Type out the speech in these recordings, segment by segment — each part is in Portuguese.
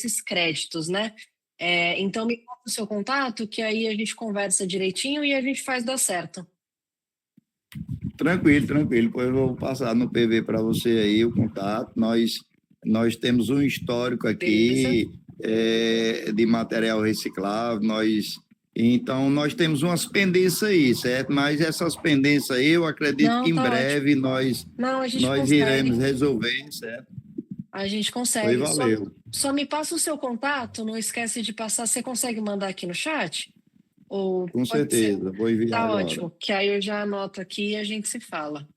esses créditos, né? Então me passa o seu contato, que aí a gente conversa direitinho e a gente faz dar certo. Tranquilo, tranquilo. Pois eu vou passar no PV para você aí o contato. Nós temos um histórico Beleza? aqui de material reciclável. Então, nós temos umas pendências aí, certo? Mas essas pendências aí, eu acredito que Não, em tá ótimo. breve nós, Não, a gente nós iremos consegue. resolver, certo? A gente Foi, consegue. valeu. Só me passa o seu contato, não esquece de passar. Você consegue mandar aqui no chat? Ou Com pode ser? certeza, vou enviar Tá agora. ótimo, que aí eu já anoto aqui e a gente se fala.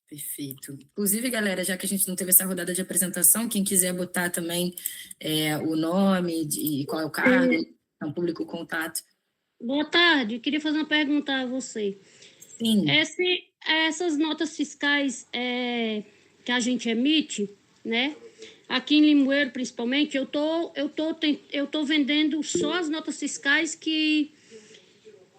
Perfeito. Inclusive, galera, já que a gente não teve essa rodada de apresentação, quem quiser botar também o nome e qual é o cargo, é um público contato. Boa tarde, eu queria fazer uma pergunta a você. Sim. Essas notas fiscais que a gente emite, né? Aqui em Limoeiro, principalmente, eu tô vendendo só as notas fiscais que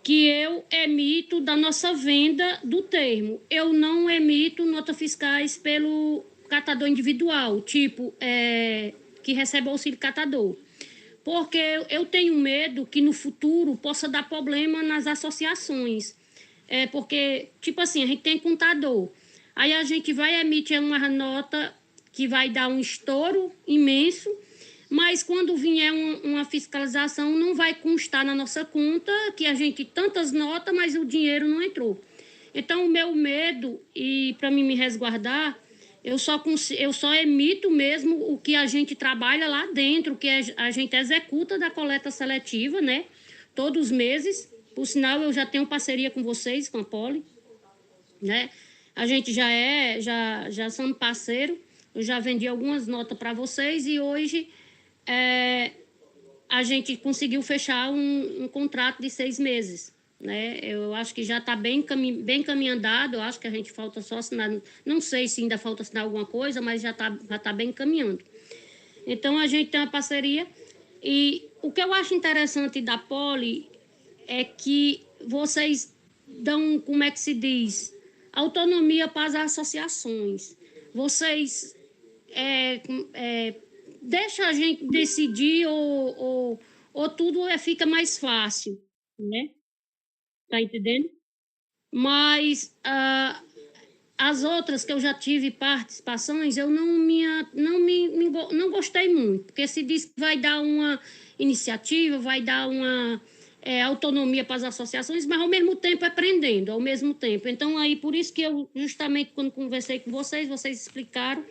eu emito da nossa venda do termo. Eu não emito notas fiscais pelo catador individual, tipo, que recebe auxílio catador. Porque eu tenho medo que no futuro possa dar problema nas associações. Porque, tipo assim, a gente tem contador. Aí a gente vai emitir uma nota que vai dar um estouro imenso, mas quando vier uma fiscalização, não vai constar na nossa conta que a gente tantas notas, mas o dinheiro não entrou. Então, o meu medo, e para mim me resguardar, eu só emito mesmo o que a gente trabalha lá dentro, que a gente executa da coleta seletiva, né? Todos os meses. Por sinal, eu já tenho parceria com vocês, com a Poli, né? A gente já somos parceiro. Eu já vendi algumas notas para vocês e hoje a gente conseguiu fechar um contrato de 6 meses. Né? Eu acho que já está bem caminho andado, eu acho que a gente falta só assinar, não sei se ainda falta assinar alguma coisa, mas já tá bem caminhando. Então, a gente tem uma parceria e o que eu acho interessante da Poli é que vocês dão, como é que se diz, autonomia para as associações. Vocês deixam a gente decidir ou tudo fica mais fácil, né? Tá entendendo? Mas as outras que eu já tive participações, eu não gostei muito, porque se diz que vai dar uma iniciativa, vai dar uma autonomia para as associações, mas ao mesmo tempo aprendendo, ao mesmo tempo. Então, aí, por isso que eu, justamente, quando conversei com vocês explicaram,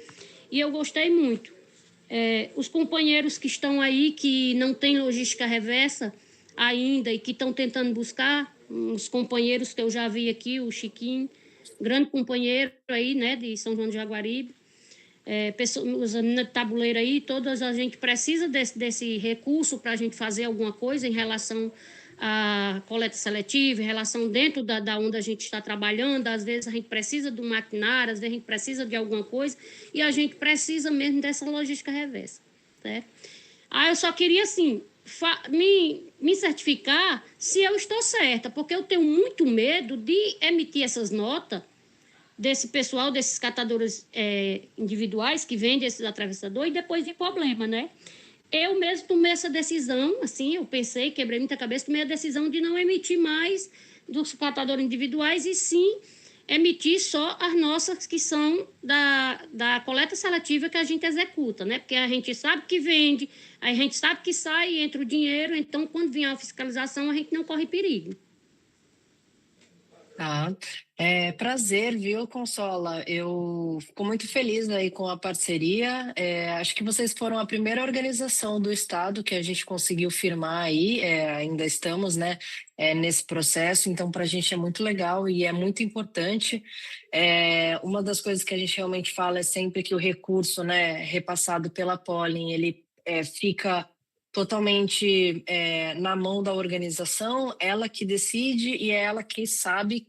e eu gostei muito. Os companheiros que estão aí, que não têm logística reversa ainda e que estão tentando buscar, os companheiros que eu já vi aqui, o Chiquinho, grande companheiro aí, né, de São João de Jaguaribe, os meninas de tabuleiro aí, todas a gente precisa desse recurso para a gente fazer alguma coisa em relação à coleta seletiva, em relação dentro da onde a gente está trabalhando. Às vezes a gente precisa do maquinário, às vezes a gente precisa de alguma coisa e a gente precisa mesmo dessa logística reversa, certo? Eu só queria, assim, me certificar se eu estou certa, porque eu tenho muito medo de emitir essas notas desse pessoal, desses catadores individuais que vendem esses atravessadores e depois de problema, né? Eu mesmo tomei essa decisão, assim, eu pensei, quebrei muita cabeça, tomei a decisão de não emitir mais dos catadores individuais e sim emitir só as nossas que são da coleta seletiva que a gente executa, né? Porque a gente sabe que vende, a gente sabe que sai e entra o dinheiro, então quando vier a fiscalização a gente não corre perigo. Tá. Prazer, viu, Consola? Eu fico muito feliz aí com a parceria. Acho que vocês foram a primeira organização do Estado que a gente conseguiu firmar aí, ainda estamos, né, nesse processo, então para a gente é muito legal e é muito importante. Uma das coisas que a gente realmente fala é sempre que o recurso, né, repassado pela Pollen, ele fica totalmente na mão da organização, ela que decide e é ela que sabe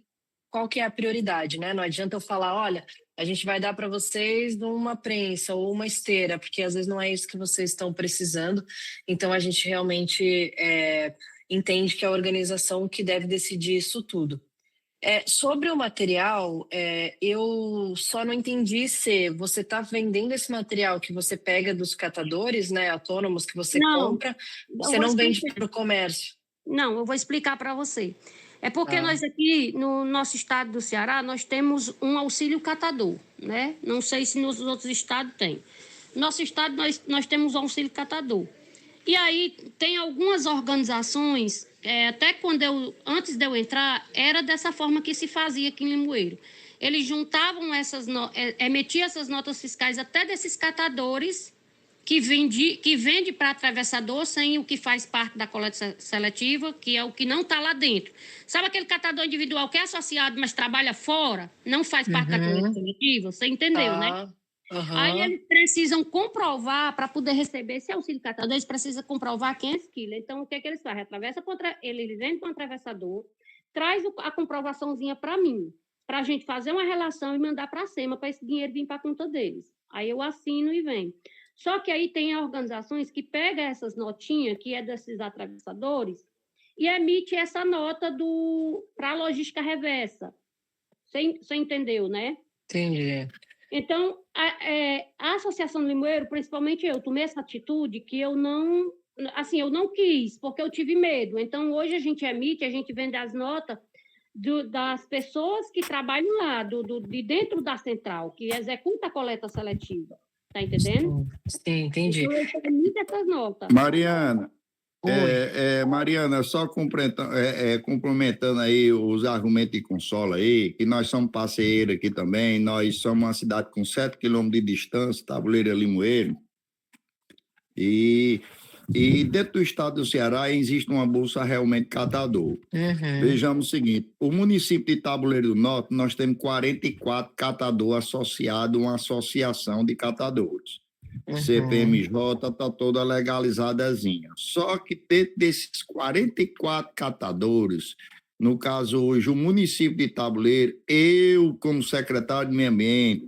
qual que é a prioridade, né? Não adianta eu falar, olha, a gente vai dar para vocês uma prensa ou uma esteira, porque às vezes não é isso que vocês estão precisando. Então a gente realmente entende que é a organização que deve decidir isso tudo. Sobre o material, eu só não entendi se você está vendendo esse material que você pega dos catadores, né, autônomos que você Não, compra, eu você vou não vende explicar. para o comércio. Não, eu vou explicar para você. É porque Tá. nós aqui, no nosso estado do Ceará, nós temos um auxílio catador, né? Não sei se nos outros estados tem. No nosso estado, nós temos um auxílio catador. E aí, tem algumas organizações, até antes de eu entrar, era dessa forma que se fazia aqui em Limoeiro. Eles juntavam emitiam essas notas fiscais até desses catadores que vende para atravessador sem o que faz parte da coleta seletiva, que é o que não está lá dentro. Sabe aquele catador individual que é associado, mas trabalha fora, não faz parte da coleta seletiva? Você entendeu, né? Tá. Aí eles precisam comprovar, para poder receber esse auxílio catador, eles precisam comprovar 500 quilos. Então, o que eles fazem? Eles vendem para o atravessador, traz a comprovaçãozinha para mim, para a gente fazer uma relação e mandar para a SEMA, para esse dinheiro vir para a conta deles. Aí eu assino e venho. Só que aí tem organizações que pegam essas notinhas, que é desses atravessadores, e emite essa nota para a logística reversa. Você entendeu, né? Entendi. Então, a Associação do Limoeiro, principalmente eu, tomei essa atitude que eu não quis, porque eu tive medo. Então, hoje a gente vende as notas das pessoas que trabalham lá, de dentro da central, que executa a coleta seletiva. Tá entendendo? Sim, entendi. Então, eu emito essas notas. Mariana, Mariana, só complementando aí os argumentos de Consola aí, que nós somos parceiros aqui também, nós somos uma cidade com 7 quilômetros de distância, Tabuleiro e Limoeiro, e dentro do estado do Ceará existe uma bolsa realmente catador. Vejamos o seguinte, o município de Tabuleiro do Norte, nós temos 44 catadores associados a uma associação de catadores. CPMJ está toda legalizadazinha. Só que dentro desses 44 catadores, no caso hoje, o município de Tabuleiro, eu como secretário de Meio Ambiente,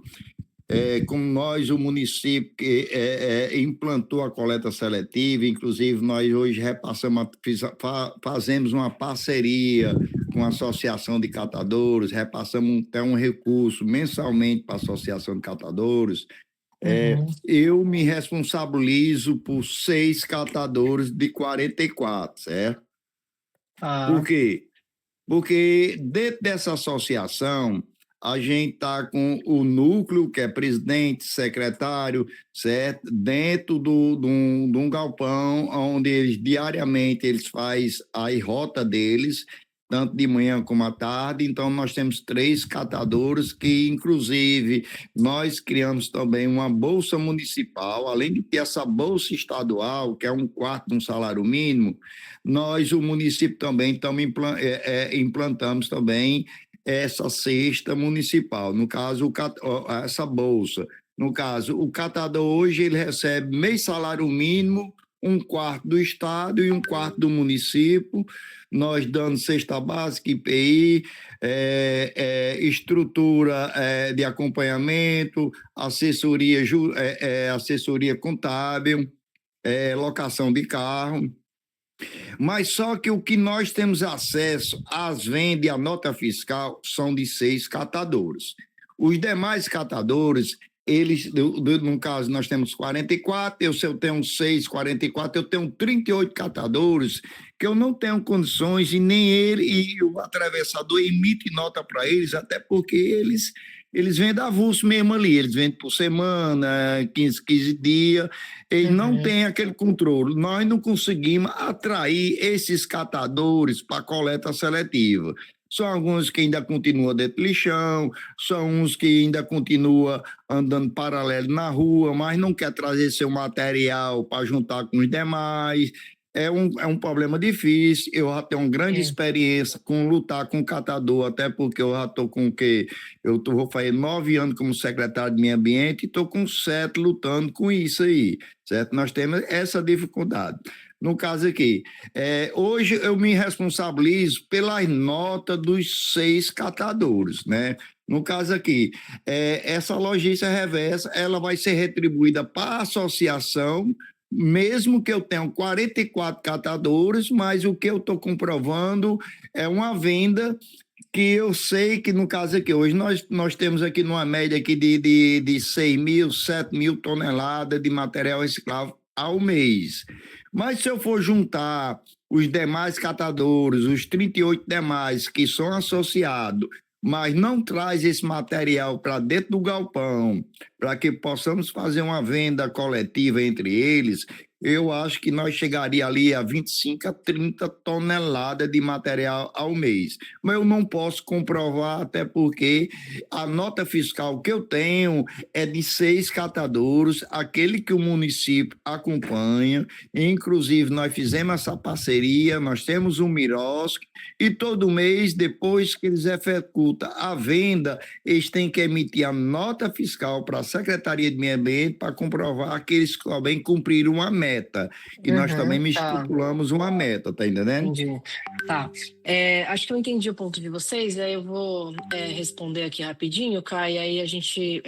como nós, o município que implantou a coleta seletiva, inclusive nós hoje fazemos uma parceria com a Associação de Catadores, repassamos até um recurso mensalmente para a Associação de Catadores. Eu me responsabilizo por 6 catadores de 44, certo? Por quê? Porque dentro dessa associação, a gente está com o núcleo, que é presidente, secretário, certo? Dentro de um galpão, onde diariamente eles fazem a rota deles, tanto de manhã como à tarde. Então, nós temos 3 catadores que, inclusive, nós criamos também uma bolsa municipal, além de ter essa bolsa estadual, que é 1/4 de um salário mínimo, nós, o município, também implantamos também essa cesta municipal, no caso, essa bolsa. No caso, o catador hoje ele recebe meio salário mínimo, 1/4 do estado e 1/4 do município, nós dando cesta básica, IPI, estrutura de acompanhamento, assessoria contábil, locação de carro. Mas só que o que nós temos acesso às vendas e à nota fiscal são de 6 catadores. Os demais catadores, eles, no caso, nós temos 44, se eu tenho 6, 44, eu tenho 38 catadores que eu não tenho condições e nem ele e o atravessador emite nota para eles, até porque eles vendem avulso mesmo ali, eles vendem por semana, 15 dias, eles não têm aquele controle. Nós não conseguimos atrair esses catadores para a coleta seletiva. São alguns que ainda continuam dentro do lixão, são uns que ainda continuam andando paralelo na rua, mas não quer trazer seu material para juntar com os demais. É um problema difícil. Eu já tenho uma grande experiência com lutar com catador, até porque eu já estou com o quê? Vou fazer 9 anos como secretário de Meio Ambiente e estou com 7 lutando com isso aí, certo? Nós temos essa dificuldade. No caso aqui, hoje eu me responsabilizo pelas notas dos 6 catadores, né? No caso aqui, essa logística reversa, ela vai ser retribuída para a associação, mesmo que eu tenha 44 catadores, mas o que eu estou comprovando é uma venda que eu sei que, no caso aqui, hoje nós temos aqui numa média aqui de 6 mil, 7 mil toneladas de material reciclável ao mês. Mas se eu for juntar os demais catadores, os 38 demais que são associados, mas não traz esse material para dentro do galpão, para que possamos fazer uma venda coletiva entre eles, eu acho que nós chegaria ali a 25 a 30 toneladas de material ao mês. Mas eu não posso comprovar, até porque a nota fiscal que eu tenho é de 6 catadores, aquele que o município acompanha, inclusive nós fizemos essa parceria, nós temos um Mirosc, e todo mês, depois que eles executam a venda, eles têm que emitir a nota fiscal para a Secretaria de Meio Ambiente para comprovar que eles também cumpriram uma meta. E nós também Tá. estipulamos uma meta, tá entendendo? Entendi. Tá. Acho que eu entendi o ponto de vocês, aí eu vou responder aqui rapidinho, Kai, e aí a gente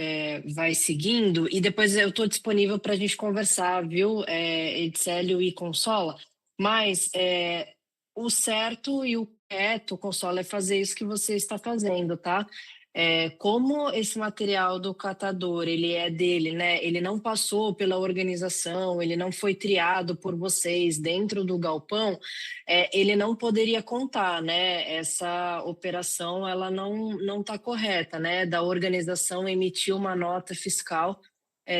vai seguindo, e depois eu estou disponível para a gente conversar, viu, Edcélio e Consola, mas o certo e o correto, Consola, é fazer isso que você está fazendo, tá? Como esse material do catador, ele é dele, né? Ele não passou pela organização, ele não foi triado por vocês dentro do galpão, ele não poderia contar, né? Essa operação, ela não está correta, né? Da organização emitir uma nota fiscal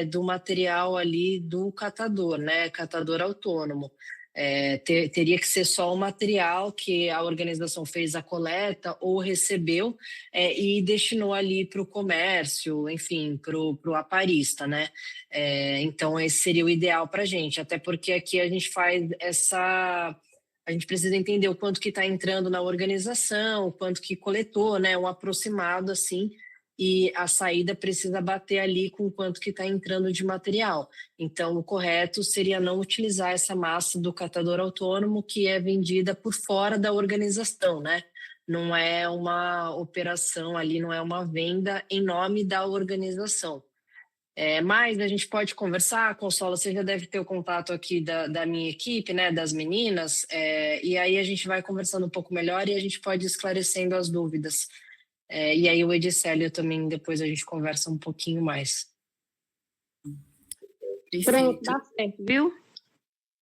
do material ali do catador, né? Catador autônomo. Teria que ser só o material que a organização fez a coleta ou recebeu e destinou ali para o comércio, enfim, para o aparista, né? Então, esse seria o ideal para a gente, até porque aqui a gente faz a gente precisa entender o quanto que está entrando na organização, o quanto que coletou, né? Um aproximado, assim, e a saída precisa bater ali com o quanto que está entrando de material. Então, o correto seria não utilizar essa massa do catador autônomo que é vendida por fora da organização, né? Não é uma operação ali, não é uma venda em nome da organização. Mas a gente pode conversar, Consola, você já deve ter o contato aqui da minha equipe, né, das meninas, e aí a gente vai conversando um pouco melhor e a gente pode ir esclarecendo as dúvidas. E aí o Edcélio também, depois a gente conversa um pouquinho mais. Pronto, dá certo, viu?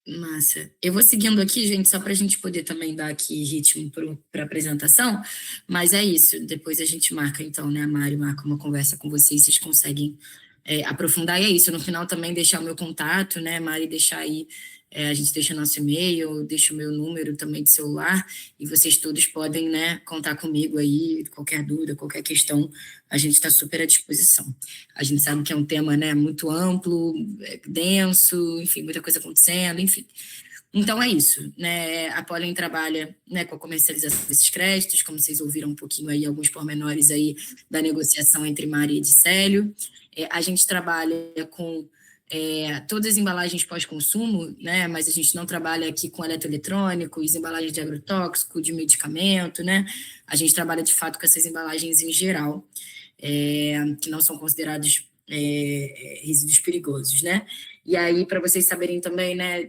Massa. Eu vou seguindo aqui, gente, só para a gente poder também dar aqui ritmo para a apresentação, mas é isso. Depois a gente marca, então, né, a Mari marca uma conversa com vocês, vocês conseguem aprofundar, e é isso. No final também deixar o meu contato, né, Mari, deixar aí, a gente deixa nosso e-mail, deixa o meu número também de celular, e vocês todos podem, né, contar comigo aí, qualquer dúvida, qualquer questão, a gente está super à disposição. A gente sabe que é um tema, né, muito amplo, denso, enfim, muita coisa acontecendo, enfim. Então é isso, né? A Pollen trabalha, né, com a comercialização desses créditos, como vocês ouviram um pouquinho aí, alguns pormenores aí da negociação entre Mari e Edcélio. A gente trabalha com todas as embalagens pós-consumo, né? Mas a gente não trabalha aqui com eletroeletrônicos, embalagens de agrotóxico, de medicamento, né? A gente trabalha de fato com essas embalagens em geral, que não são considerados resíduos perigosos, né? E aí, para vocês saberem também, né,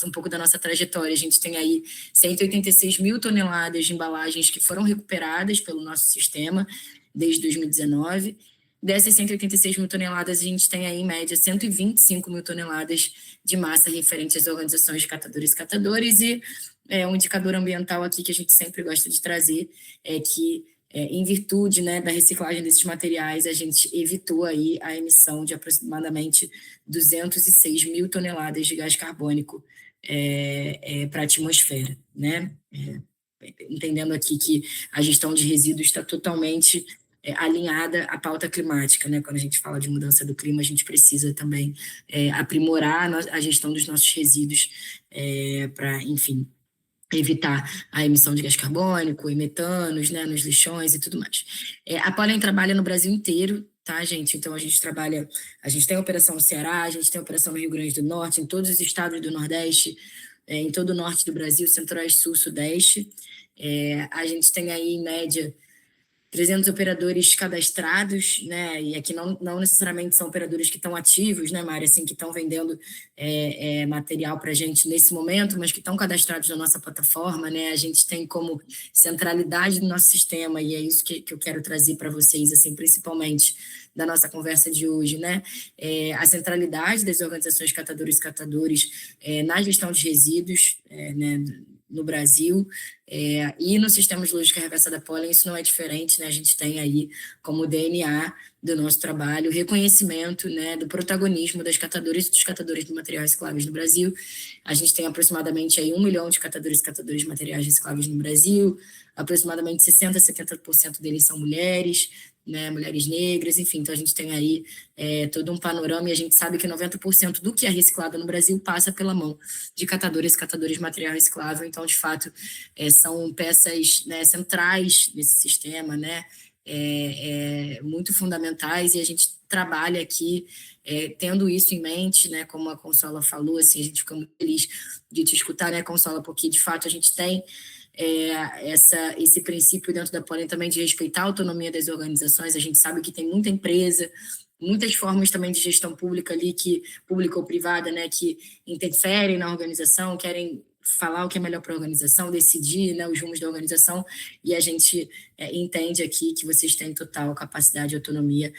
um pouco da nossa trajetória, a gente tem aí 186 mil toneladas de embalagens que foram recuperadas pelo nosso sistema desde 2019. Dessas 186 mil toneladas, a gente tem aí, em média, 125 mil toneladas de massa referente às organizações de catadores e catadores, e um indicador ambiental aqui que a gente sempre gosta de trazer é que, em virtude, né, da reciclagem desses materiais, a gente evitou aí a emissão de aproximadamente 206 mil toneladas de gás carbônico para a atmosfera, né? Entendendo aqui que a gestão de resíduos está totalmente alinhada à pauta climática, né? Quando a gente fala de mudança do clima, a gente precisa também aprimorar a gestão dos nossos resíduos para, enfim, evitar a emissão de gás carbônico e metanos, né, nos lixões e tudo mais. A Pollen trabalha no Brasil inteiro, tá, gente? Então, a gente tem operação no Ceará, a gente tem operação no Rio Grande do Norte, em todos os estados do Nordeste, em todo o norte do Brasil, Centro-Oeste, Sul, Sudeste. A gente tem aí, em média, 300 operadores cadastrados, né? E aqui não necessariamente são operadores que estão ativos, né, Mari, assim, que estão vendendo material para a gente nesse momento, mas que estão cadastrados na nossa plataforma, né? A gente tem como centralidade do nosso sistema, e é isso que eu quero trazer para vocês, assim, principalmente da nossa conversa de hoje, né? A centralidade das organizações catadoras e catadores na gestão de resíduos, né, no Brasil, e no sistema de logística reversa da Pollen isso não é diferente, né? A gente tem aí como DNA do nosso trabalho o reconhecimento, né, do protagonismo das catadoras e dos catadores de materiais recicláveis no Brasil. A gente tem aproximadamente aí 1 milhão de catadores e catadores de materiais recicláveis no Brasil, aproximadamente 60% a 70% deles são mulheres, né, mulheres negras, enfim, então a gente tem aí todo um panorama e a gente sabe que 90% do que é reciclado no Brasil passa pela mão de catadores e catadores de material reciclável, então, de fato, são peças, né, centrais nesse sistema, né, muito fundamentais, e a gente trabalha aqui tendo isso em mente, né, como a Consola falou, assim, a gente fica muito feliz de te escutar, né, Consola, porque, de fato, a gente tem esse princípio dentro da Pollen também de respeitar a autonomia das organizações. A gente sabe que tem muita empresa, muitas formas também de gestão pública ali, pública ou privada, né, que interferem na organização, querem falar o que é melhor para a organização, decidir, né, os rumos da organização, e a gente entende aqui que vocês têm total capacidade e autonomia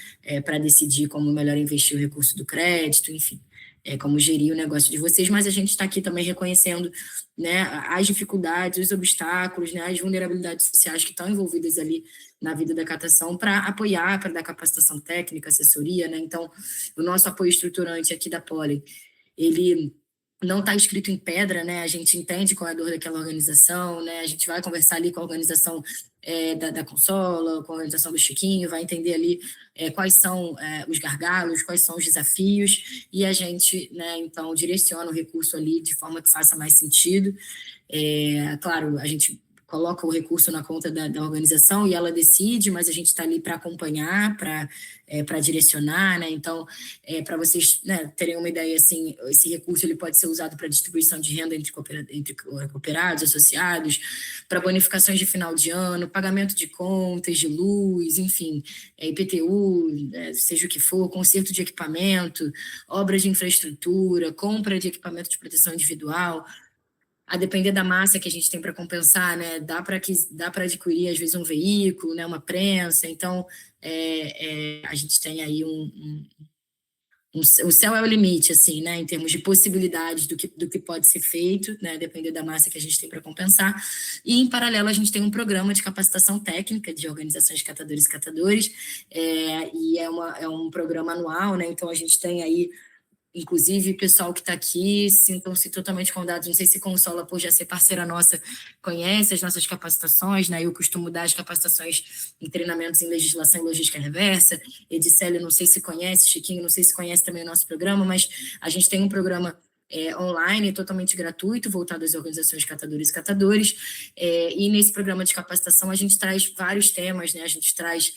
para decidir como melhor investir o recurso do crédito, enfim, como gerir o negócio de vocês, mas a gente está aqui também reconhecendo, né, as dificuldades, os obstáculos, né, as vulnerabilidades sociais que estão envolvidas ali na vida da catação para apoiar, para dar capacitação técnica, assessoria, né, então o nosso apoio estruturante aqui da Pollen, ele não está escrito em pedra, né? A gente entende qual é a dor daquela organização, né? A gente vai conversar ali com a organização da Consola, com a organização do Chiquinho, vai entender ali quais são os gargalos, quais são os desafios, e a gente, né, então, direciona o recurso ali de forma que faça mais sentido. Claro, a gente coloca o recurso na conta da organização e ela decide, mas a gente está ali para acompanhar, para direcionar, né? Então, para vocês, né, terem uma ideia, assim, esse recurso ele pode ser usado para distribuição de renda entre cooperados, associados, para bonificações de final de ano, pagamento de contas de luz, enfim, IPTU, seja o que for, conserto de equipamento, obras de infraestrutura, compra de equipamento de proteção individual. A depender da massa que a gente tem para compensar, né, dá para adquirir, às vezes, um veículo, né, uma prensa, então a gente tem aí o céu é o limite, assim, né, em termos de possibilidades do que pode ser feito, né, depender da massa que a gente tem para compensar, e em paralelo a gente tem um programa de capacitação técnica de organizações de catadores e catadores, e é um programa anual, né, então a gente tem aí, inclusive, pessoal que está aqui, sintam-se totalmente convidados. Não sei se Consola, por já ser parceira nossa, conhece as nossas capacitações, né? Eu costumo dar as capacitações em treinamentos em legislação e logística reversa. Edicélio, não sei se conhece, Chiquinho, não sei se conhece também o nosso programa, mas a gente tem um programa online, totalmente gratuito, voltado às organizações catadores e catadores, e nesse programa de capacitação a gente traz vários temas, né? A gente traz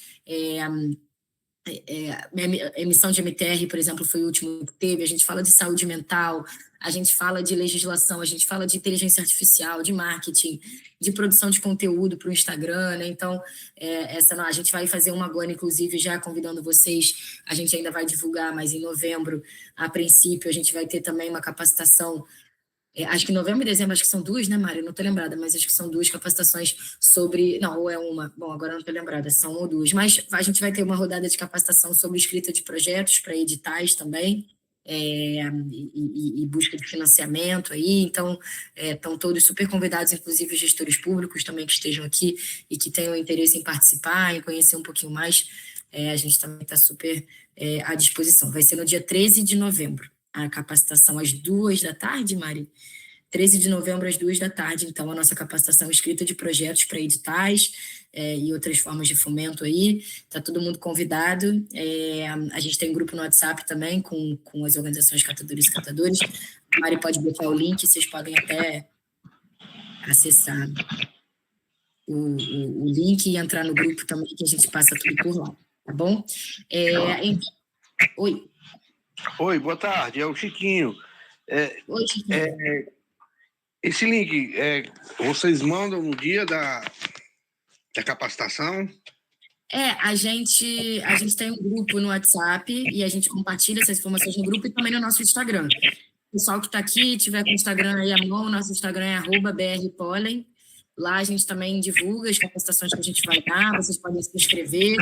emissão de MTR, por exemplo, foi o último que teve, a gente fala de saúde mental, a gente fala de legislação, a gente fala de inteligência artificial, de marketing, de produção de conteúdo para o Instagram, né? Então, a gente vai fazer uma agora, inclusive, já convidando vocês, a gente ainda vai divulgar, mas em novembro, a princípio, a gente vai ter também uma capacitação. Acho que em novembro e dezembro, acho que são duas, né, Mário? Não estou lembrada, mas acho que são duas capacitações sobre... Não, ou é uma. Bom, agora não estou lembrada, são uma ou duas. Mas a gente vai ter uma rodada de capacitação sobre escrita de projetos para editais também, e busca de financiamento aí. Então, estão todos super convidados, inclusive os gestores públicos também que estejam aqui e que tenham interesse em participar, em conhecer um pouquinho mais. A gente também está super à disposição. Vai ser no dia 13 de novembro. A capacitação às 14h, Mari? 13 de novembro, às 14h. Então, a nossa capacitação escrita de projetos para editais e outras formas de fomento aí. Está todo mundo convidado. A gente tem um grupo no WhatsApp também com as organizações catadores e catadores. A Mari pode botar o link, vocês podem até acessar o link e entrar no grupo também, que a gente passa tudo por lá, tá bom? Oi. Oi, boa tarde, é o Chiquinho. Oi, Chiquinho. Esse link, vocês mandam no dia da capacitação? A gente tem um grupo no WhatsApp e a gente compartilha essas informações no grupo e também no nosso Instagram. O pessoal que está aqui, tiver com o Instagram aí à mão, nosso Instagram é @brpollen. Lá a gente também divulga as capacitações que a gente vai dar, vocês podem se inscrever.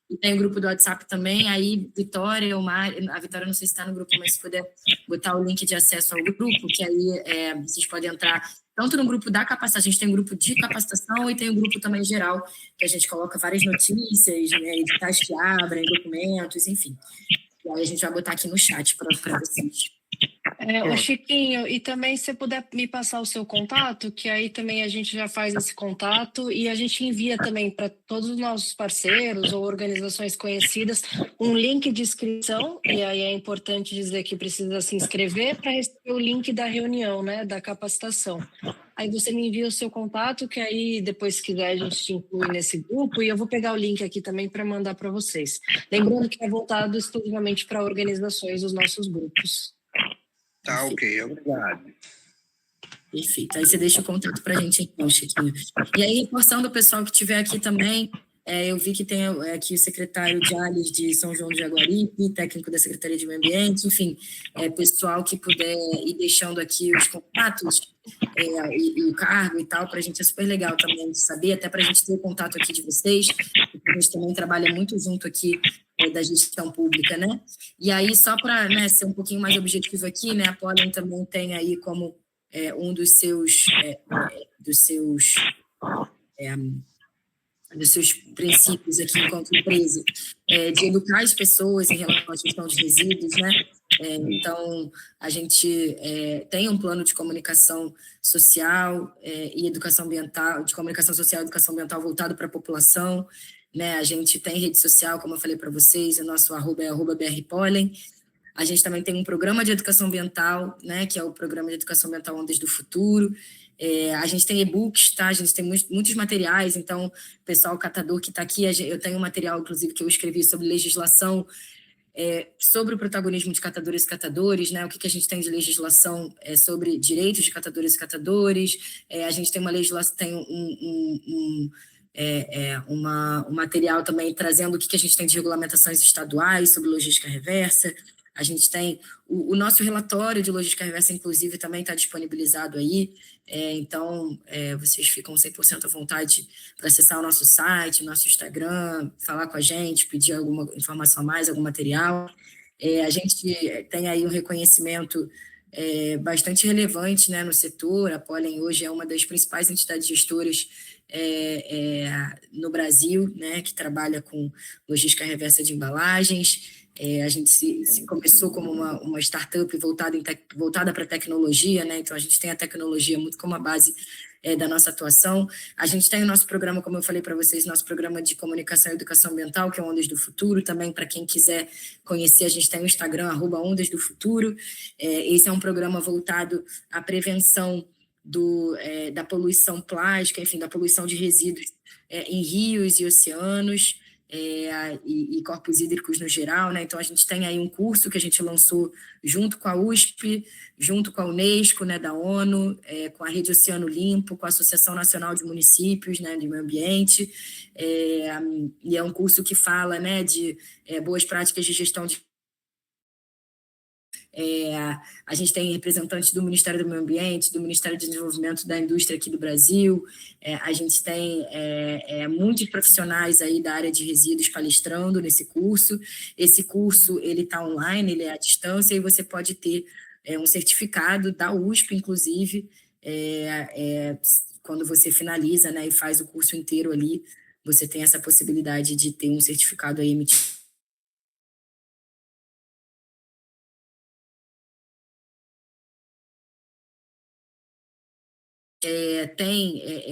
E tem o grupo do WhatsApp também, aí Vitória, a Vitória não sei se está no grupo, mas se puder botar o link de acesso ao grupo, que aí vocês podem entrar tanto no grupo da capacitação, a gente tem um grupo de capacitação e tem um grupo também geral, que a gente coloca várias notícias, né, editais que abrem, documentos, enfim. E aí a gente vai botar aqui no chat para vocês. Ô Chiquinho, e também se você puder me passar o seu contato, que aí também a gente já faz esse contato e a gente envia também para todos os nossos parceiros ou organizações conhecidas um link de inscrição, e aí é importante dizer que precisa se inscrever para receber o link da reunião, né, da capacitação. Aí você me envia o seu contato, que aí depois, se quiser, a gente te inclui nesse grupo, e eu vou pegar o link aqui também para mandar para vocês. Lembrando que é voltado exclusivamente para organizações dos nossos grupos. Tá, ok, obrigado. Perfeito. Aí você deixa o contato para a gente, então, Chiquinho. E aí, reforçando o pessoal que estiver aqui também, eu vi que tem aqui o secretário de ALES de São João do Jaguaribe, técnico da Secretaria de Meio Ambiente, enfim, pessoal que puder ir deixando aqui os contatos e o cargo e tal, para a gente é super legal também de saber, até para a gente ter o contato aqui de vocês, porque a gente também trabalha muito junto aqui da gestão pública, né? E aí, só para ser um pouquinho mais objetivo aqui, né, a Pollen também tem aí como um dos seus princípios aqui enquanto empresa, de educar as pessoas em relação à gestão de resíduos, né? Então, a gente tem um plano de comunicação social e educação ambiental, de comunicação social e educação ambiental voltado para a população, né? A gente tem rede social, como eu falei para vocês, o nosso arroba é @brpollen. A gente também tem um programa de educação ambiental, né, que é o Programa de Educação Ambiental Ondas do Futuro. A gente tem e-books, tá? A gente tem muitos materiais, então, o pessoal catador que está aqui, eu tenho um material, inclusive, que eu escrevi sobre legislação, sobre o protagonismo de catadoras e catadores, né? O que a gente tem de legislação sobre direitos de catadoras e catadores. A gente tem uma legislação, tem um material também trazendo o que a gente tem de regulamentações estaduais sobre logística reversa. A gente tem o nosso relatório de logística reversa, inclusive, também está disponibilizado aí. Então, vocês ficam 100% à vontade para acessar o nosso site, nosso Instagram, falar com a gente, pedir alguma informação a mais, algum material. A gente tem aí um reconhecimento bastante relevante, né, no setor. A Pollen hoje é uma das principais entidades gestoras no Brasil, né, que trabalha com logística reversa de embalagens. A gente se começou como uma startup voltada para a tecnologia, né? Então a gente tem a tecnologia muito como a base da nossa atuação. A gente tem o nosso programa, como eu falei para vocês, nosso programa de comunicação e educação ambiental, que é o Ondas do Futuro. Também, para quem quiser conhecer, a gente tem o Instagram, @Ondas do Futuro. Esse é um programa voltado à prevenção da poluição plástica, enfim, da poluição de resíduos em rios e oceanos. E corpos hídricos no geral, né? Então a gente tem aí um curso que a gente lançou junto com a USP, junto com a Unesco, né, da ONU, com a Rede Oceano Limpo, com a Associação Nacional de Municípios, né, de Meio Ambiente, e é um curso que fala, né, de boas práticas de gestão de a gente tem representantes do Ministério do Meio Ambiente, do Ministério de Desenvolvimento da Indústria aqui do Brasil, a gente tem muitos profissionais aí da área de resíduos palestrando nesse curso. Esse curso ele está online, ele é à distância, e você pode ter um certificado da USP, inclusive, quando você finaliza, né, e faz o curso inteiro ali, você tem essa possibilidade de ter um certificado aí emitido.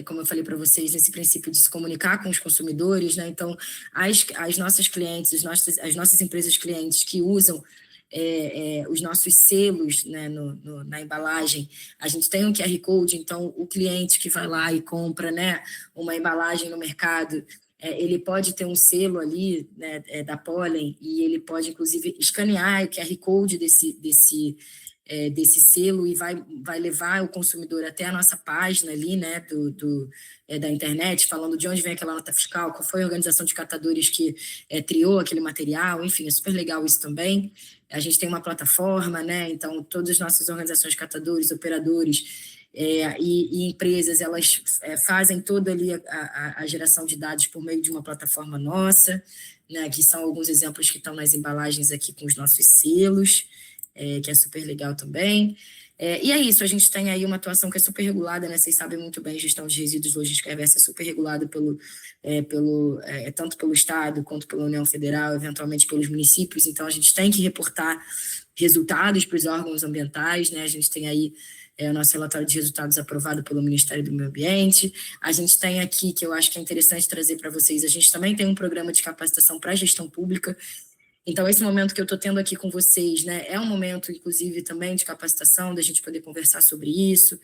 Como eu falei para vocês, esse princípio de se comunicar com os consumidores, né? Então, as nossas clientes, as nossas empresas clientes que usam os nossos selos, né, na embalagem, a gente tem um QR Code, então o cliente que vai lá e compra, né, uma embalagem no mercado, ele pode ter um selo ali, né, da Pollen, e ele pode, inclusive, escanear o QR Code desse selo e vai levar o consumidor até a nossa página ali, né, da internet, falando de onde vem aquela nota fiscal, qual foi a organização de catadores que triou aquele material, enfim, é super legal isso também. A gente tem uma plataforma, né, então todas as nossas organizações de catadores, operadores e empresas, elas fazem toda ali a geração de dados por meio de uma plataforma nossa, né, que são alguns exemplos que estão nas embalagens aqui com os nossos selos, que é super legal também. E é isso, a gente tem aí uma atuação que é super regulada, né? Vocês sabem muito bem, gestão de resíduos logística reversa é super regulada tanto pelo Estado quanto pela União Federal, eventualmente pelos municípios, então a gente tem que reportar resultados para os órgãos ambientais, né? A gente tem aí o nosso relatório de resultados aprovado pelo Ministério do Meio Ambiente. A gente tem aqui, que eu acho que é interessante trazer para vocês, a gente também tem um programa de capacitação para a gestão pública. Então, esse momento que eu estou tendo aqui com vocês, né, é um momento, inclusive, também de capacitação, da gente poder conversar sobre isso,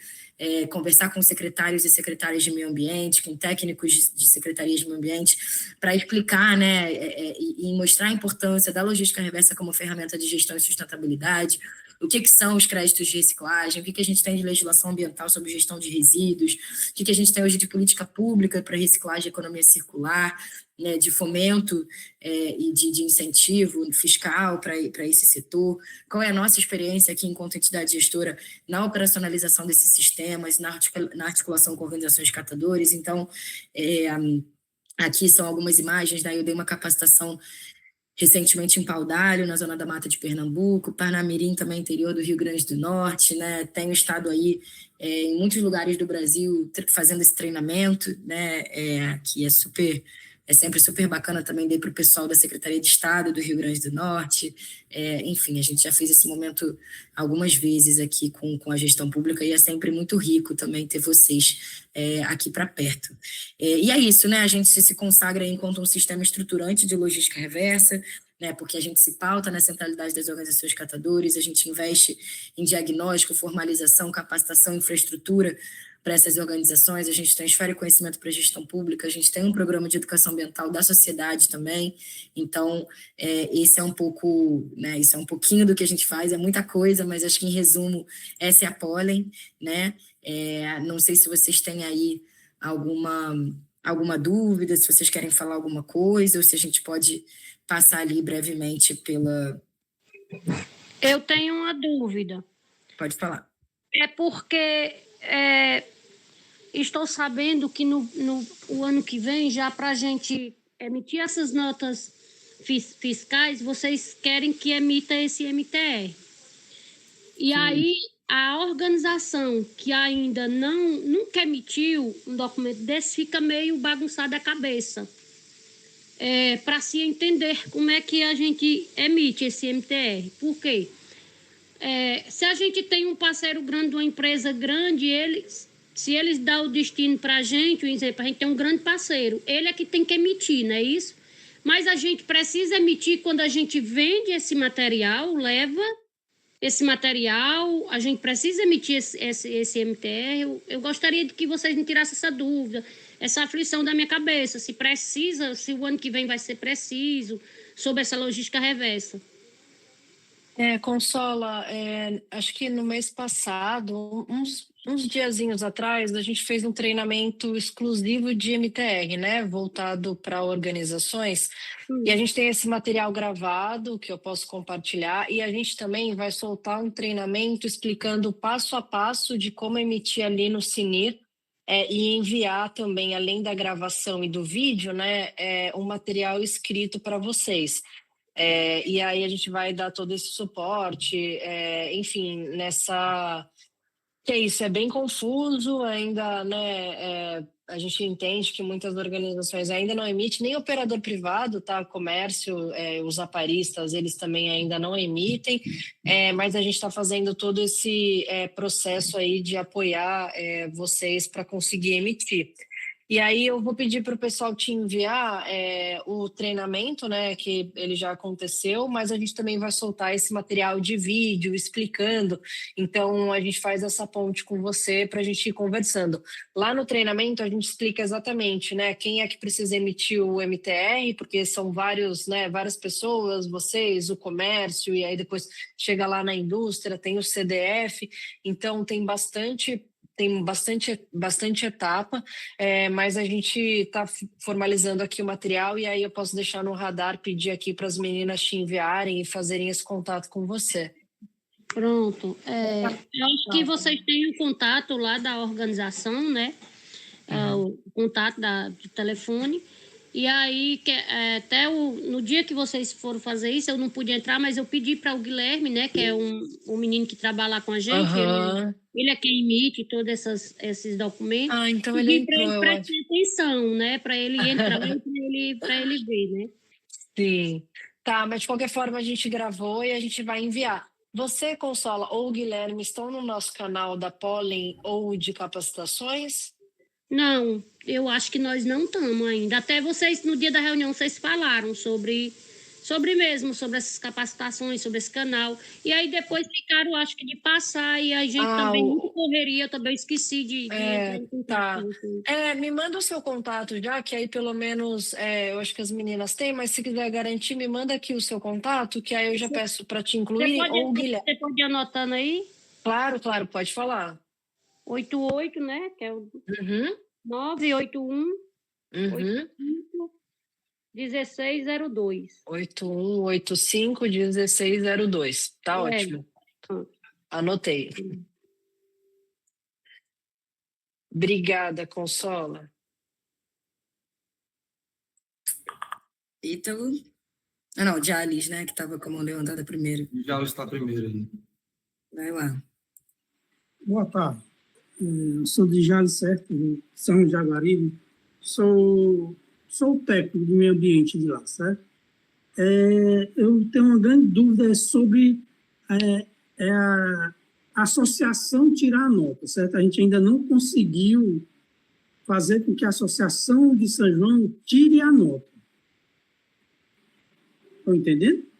conversar com secretários e secretárias de meio ambiente, com técnicos de secretarias de meio ambiente, para explicar, né, e mostrar a importância da logística reversa como ferramenta de gestão e sustentabilidade, o que são os créditos de reciclagem, o que a gente tem de legislação ambiental sobre gestão de resíduos, o que a gente tem hoje de política pública para reciclagem e economia circular, né, de fomento e de incentivo fiscal para esse setor, qual é a nossa experiência aqui enquanto entidade gestora na operacionalização desses sistemas, na articulação com organizações de catadores. Então, aqui são algumas imagens, né, eu dei uma capacitação recentemente em Paudalho, na zona da Mata de Pernambuco, Parnamirim também, interior do Rio Grande do Norte, né? Tenho estado aí em muitos lugares do Brasil fazendo esse treinamento, né? Que é sempre super bacana também, dei para o pessoal da Secretaria de Estado do Rio Grande do Norte. Enfim, a gente já fez esse momento algumas vezes aqui com a gestão pública e é sempre muito rico também ter vocês aqui para perto. E é isso, né? A gente se consagra enquanto um sistema estruturante de logística reversa, né? Porque a gente se pauta na centralidade das organizações catadores, a gente investe em diagnóstico, formalização, capacitação, infraestrutura para essas organizações, a gente transfere conhecimento para a gestão pública, a gente tem um programa de educação ambiental da sociedade também, então esse é um pouco, né, isso é um pouquinho do que a gente faz, é muita coisa, mas acho que em resumo, essa é a Pollen, né, não sei se vocês têm aí alguma dúvida, se vocês querem falar alguma coisa, ou se a gente pode passar ali brevemente pela... Eu tenho uma dúvida. Pode falar. É porque estou sabendo que no ano que vem, já para a gente emitir essas notas fiscais, vocês querem que emita esse MTR. E aí, a organização que ainda nunca emitiu um documento desse fica meio bagunçada a cabeça. Para se entender como é que a gente emite esse MTR. Por quê? Se a gente tem um parceiro grande, uma empresa grande, se eles dão o destino para a gente tem um grande parceiro, ele é que tem que emitir, não é isso? Mas a gente precisa emitir quando a gente vende esse material, leva esse material, a gente precisa emitir esse MTR. Eu gostaria de que vocês me tirassem essa dúvida, essa aflição da minha cabeça, se o ano que vem vai ser preciso, sobre essa logística reversa. Consola, acho que no mês passado, uns diazinhos atrás, a gente fez um treinamento exclusivo de MTR, né, voltado para organizações, e a gente tem esse material gravado que eu posso compartilhar, e a gente também vai soltar um treinamento explicando passo a passo de como emitir ali no CNIR, e enviar também, além da gravação e do vídeo, né, um material escrito para vocês. E aí a gente vai dar todo esse suporte, enfim, que é isso, é bem confuso ainda, né? A gente entende que muitas organizações ainda não emitem, nem operador privado, tá? Comércio, os aparistas, eles também ainda não emitem, mas a gente está fazendo todo esse processo aí de apoiar vocês para conseguir emitir. E aí eu vou pedir para o pessoal te enviar o treinamento, né, que ele já aconteceu, mas a gente também vai soltar esse material de vídeo explicando. Então a gente faz essa ponte com você para a gente ir conversando. Lá no treinamento a gente explica exatamente, né, quem é que precisa emitir o MTR, porque são vários, né, várias pessoas, vocês, o comércio, e aí depois chega lá na indústria, tem o CDF, então tem bastante etapa, mas a gente está formalizando aqui o material e aí eu posso deixar no radar, pedir aqui para as meninas te enviarem e fazerem esse contato com você. Pronto. Eu acho que vocês têm o contato lá da organização, né? O contato do telefone. E aí, até no dia que vocês foram fazer isso, eu não pude entrar, mas eu pedi para o Guilherme, né? Que é um menino que trabalha lá com a gente. Ele é quem emite todos esses documentos. Ah, então ele entrou, eu acho. Prestar atenção, né? Para ele entrar e para ele ver, né? Sim. Tá, mas de qualquer forma a gente gravou e a gente vai enviar. Você, Consola, ou o Guilherme estão no nosso canal da Pollen ou de capacitações? Não, eu acho que nós não estamos ainda. Até vocês, no dia da reunião, vocês falaram sobre essas capacitações, sobre esse canal. E aí depois ficaram, acho que, de passar, e a gente também, muito correria, eu também esqueci de entrar em contato. Me manda o seu contato já, que aí pelo menos, eu acho que as meninas têm, mas se quiser garantir, me manda aqui o seu contato, que aí eu já peço para te incluir, ou o Guilherme. Você pode ir anotando aí? Claro, pode falar. 88, né? Que é o 981 85 1602. 8185 1602. Tá ótimo. Anotei. Obrigada, Consola. Ítalo. Não, Jales, né? Que estava com a mão levantada primeiro. Jales está primeiro aí. Vai lá. Boa tarde. Eu sou de Jales, certo? De São Jaguaribe. Sou o técnico do meio ambiente de lá, certo? Eu tenho uma grande dúvida sobre a associação tirar a nota, certo? A gente ainda não conseguiu fazer com que a Associação de São João tire a nota. Estão entendendo?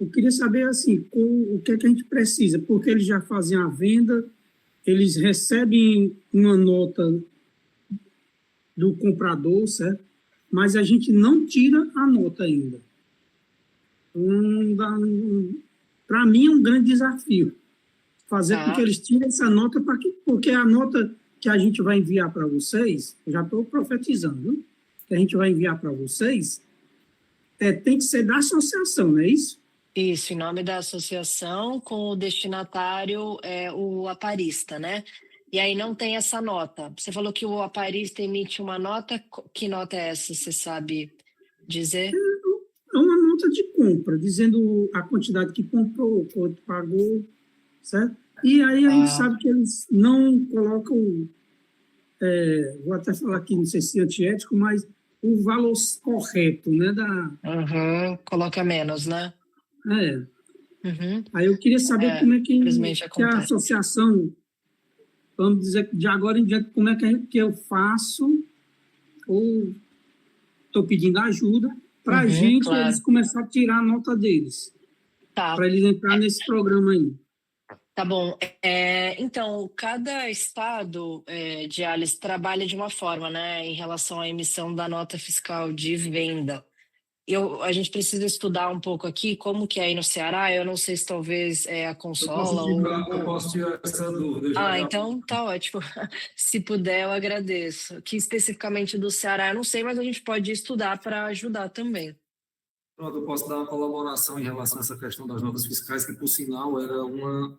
Eu queria saber, assim, o que é que a gente precisa, porque eles já fazem a venda, eles recebem uma nota do comprador, certo? Mas a gente não tira a nota ainda. Para mim é um grande desafio fazer com que eles tirem essa nota, porque a nota que a gente vai enviar para vocês, eu já estou profetizando, viu? Que a gente vai enviar para vocês, tem que ser da associação, não é isso? Isso, em nome da associação, com o destinatário, o aparista, né? E aí não tem essa nota. Você falou que o aparista emite uma nota. Que nota é essa, você sabe dizer? É uma nota de compra, dizendo a quantidade que comprou, quanto pagou, certo? E aí a gente sabe que eles não colocam, vou até falar aqui, não sei se é antiético, mas o valor correto, né? Coloca menos, né? Aí eu queria saber como é que a associação, vamos dizer, de agora em diante, como é que eu faço, ou estou pedindo ajuda, para a gente, claro, eles começarem a tirar a nota deles, para eles entrarem nesse programa aí. Tá bom. Então, cada estado de Alice trabalha de uma forma, né, em relação à emissão da nota fiscal de venda. A gente precisa estudar um pouco aqui como que é aí no Ceará. Eu não sei se talvez a Consola eu posso tirar essa dúvida. Então tá ótimo. Se puder, eu agradeço. Que especificamente do Ceará eu não sei, mas a gente pode estudar para ajudar também. Pronto, eu posso dar uma colaboração em relação a essa questão das notas fiscais, que por sinal era uma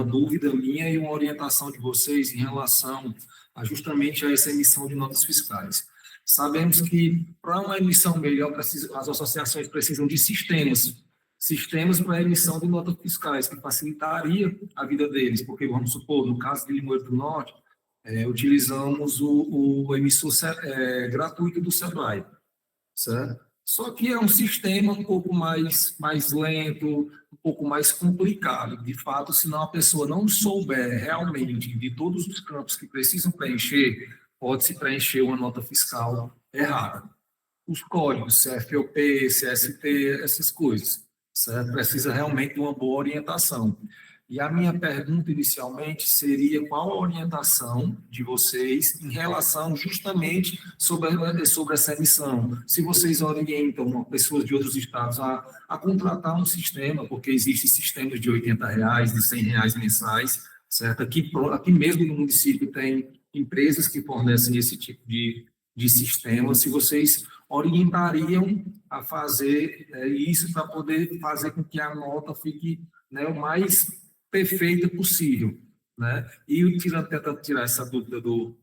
dúvida minha e uma orientação de vocês em relação justamente a essa emissão de notas fiscais. Sabemos que, para uma emissão melhor, as associações precisam de sistemas para a emissão de notas fiscais, que facilitaria a vida deles, porque, vamos supor, no caso de Limoeiro do Norte, utilizamos o emissor gratuito do SEBRAE, certo? Só que é um sistema um pouco mais lento, um pouco mais complicado. De fato, se não a pessoa não souber realmente de todos os campos que precisam preencher, pode-se preencher uma nota fiscal errada. Os códigos, CFOP, CST, essas coisas, certo? Precisa realmente de uma boa orientação. E a minha pergunta inicialmente seria qual a orientação de vocês em relação justamente sobre essa emissão. Se vocês orientam pessoas de outros estados a contratar um sistema, porque existem sistemas de R$ 80, de R$ 100 mensais, certo? Aqui mesmo no município tem empresas que fornecem esse tipo de sistema. Se vocês orientariam a fazer isso para poder fazer com que a nota fique, né, o mais perfeita possível, né? E tentando tirar essa dúvida do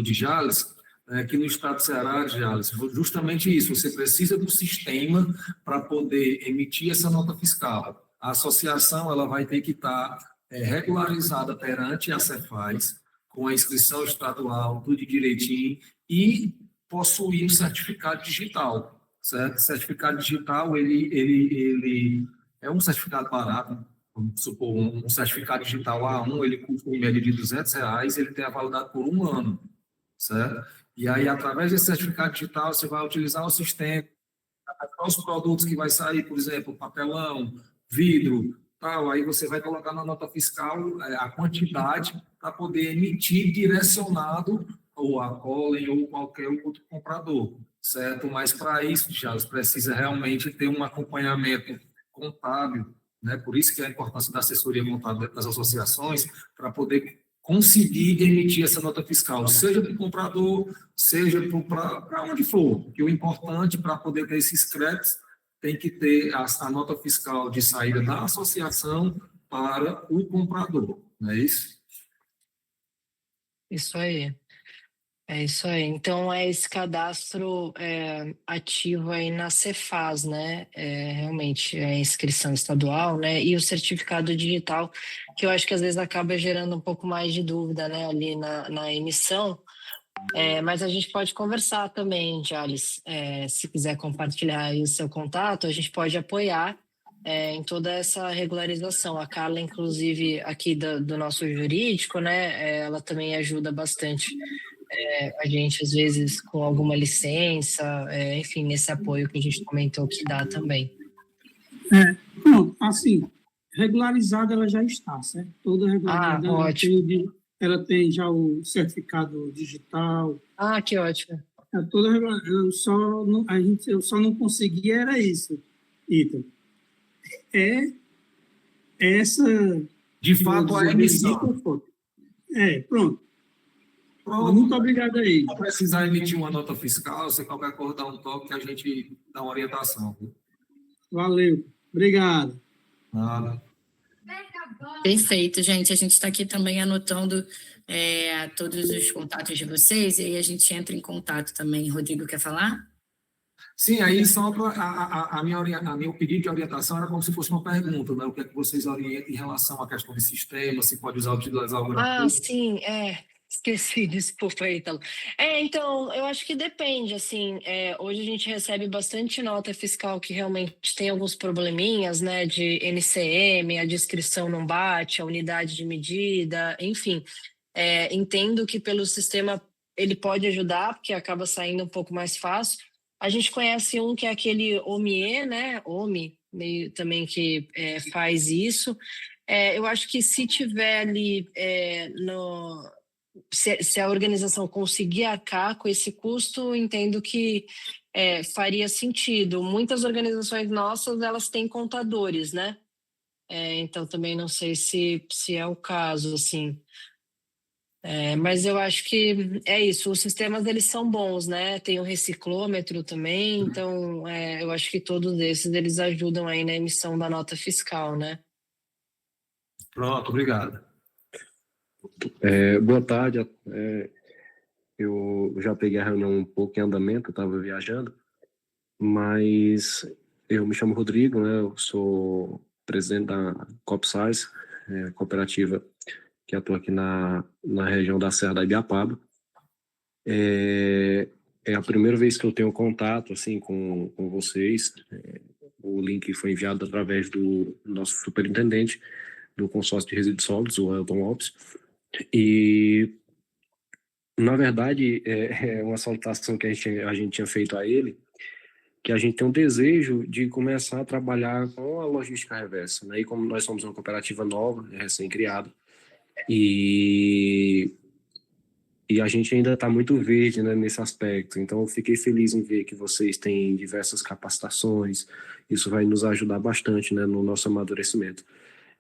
Djales, aqui no estado do Ceará, Djales, justamente isso, você precisa do sistema para poder emitir essa nota fiscal. A associação ela vai ter que estar regularizada perante a Cefaz, com a inscrição estadual, tudo direitinho, e possuir um certificado digital, certo? Certificado digital, ele é um certificado barato. Vamos supor, um certificado digital A1, ele custa em média de R$ 200, ele tem a validade por 1 ano, certo? E aí, através desse certificado digital, você vai utilizar o sistema, os produtos que vai sair, por exemplo, papelão, vidro, tal, aí você vai colocar na nota fiscal a quantidade para poder emitir direcionado ou a Collen ou qualquer outro comprador, certo? Mas para isso, já precisa realmente ter um acompanhamento contábil, né? Por isso que é a importância da assessoria contábil das associações, para poder conseguir emitir essa nota fiscal, seja para o comprador, seja para onde for, porque o importante para poder ter esses créditos tem que ter a nota fiscal de saída da associação para o comprador, não é isso? Isso aí. É isso aí. Então, é esse cadastro ativo aí na Cefaz, né? Realmente, é a inscrição estadual, né? E o certificado digital, que eu acho que às vezes acaba gerando um pouco mais de dúvida, né? Ali na emissão. Mas a gente pode conversar também, Jales. Se quiser compartilhar aí o seu contato, a gente pode apoiar em toda essa regularização. A Carla, inclusive, aqui do nosso jurídico, né? Ela também ajuda bastante a gente, às vezes, com alguma licença, enfim, nesse apoio que a gente comentou que dá também. Pronto, assim, regularizada ela já está, certo? Toda regularizada ótimo. Ela tem já o certificado digital. Que ótimo. Toda regularizada. Eu só não consegui, era isso, Ítalo. Essa... De fato, a emissão. Pronto. Muito obrigado aí. Se precisar emitir uma nota fiscal, você qualquer coisa dá um toque que a gente dá uma orientação. Valeu. Obrigado. Nada. Perfeito, gente. A gente está aqui também anotando todos os contatos de vocês e aí a gente entra em contato também. Rodrigo, quer falar? Sim, aí só a meu pedido de orientação era como se fosse uma pergunta, né? O que é que vocês orientam em relação à questão de sistema, se pode utilizar o gratuito? Sim, esqueci, desculpa aí, Ítalo. Então, eu acho que depende, assim, hoje a gente recebe bastante nota fiscal que realmente tem alguns probleminhas, né, de NCM, a descrição não bate, a unidade de medida, enfim. Entendo que pelo sistema ele pode ajudar, porque acaba saindo um pouco mais fácil. A gente conhece um que é aquele OMIE, né, OMI, meio também que faz isso. Eu acho que se tiver ali se a organização conseguir arcar com esse custo, entendo que faria sentido. Muitas organizações nossas, elas têm contadores, né? Então, também não sei se é o caso, assim. Mas eu acho que é isso. Os sistemas, eles são bons, né? Tem o reciclômetro também, então eu acho que todos esses, eles ajudam aí na emissão da nota fiscal, né? Pronto, obrigado. Boa tarde. Eu já peguei a reunião um pouco em andamento, estava viajando, mas eu me chamo Rodrigo, né? Eu sou presidente da Copsais, cooperativa que atua aqui na região da Serra da Ibiapaba. É a primeira vez que eu tenho contato assim com vocês. O link foi enviado através do nosso superintendente do consórcio de resíduos sólidos, o Elton Lopes. E, na verdade, é uma solicitação que a gente tinha feito a ele, que a gente tem um desejo de começar a trabalhar com a logística reversa, né? E como nós somos uma cooperativa nova, recém-criada, e a gente ainda está muito verde, né, nesse aspecto. Então, eu fiquei feliz em ver que vocês têm diversas capacitações. Isso vai nos ajudar bastante, né, no nosso amadurecimento.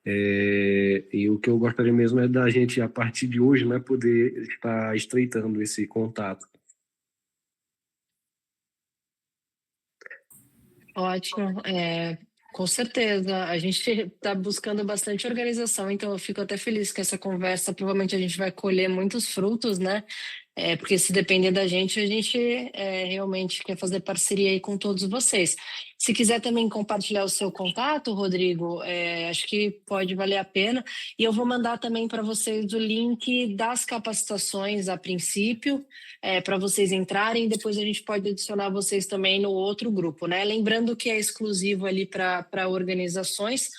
E o que eu gostaria mesmo é da gente, a partir de hoje, né, poder estar estreitando esse contato. Ótimo, com certeza. A gente está buscando bastante organização, então eu fico até feliz que essa conversa, provavelmente a gente vai colher muitos frutos, né? Porque se depender da gente, a gente realmente quer fazer parceria aí com todos vocês. Se quiser também compartilhar o seu contato, Rodrigo, acho que pode valer a pena. E eu vou mandar também para vocês o link das capacitações a princípio, para vocês entrarem, depois a gente pode adicionar vocês também no outro grupo, né? Lembrando que é exclusivo ali para organizações.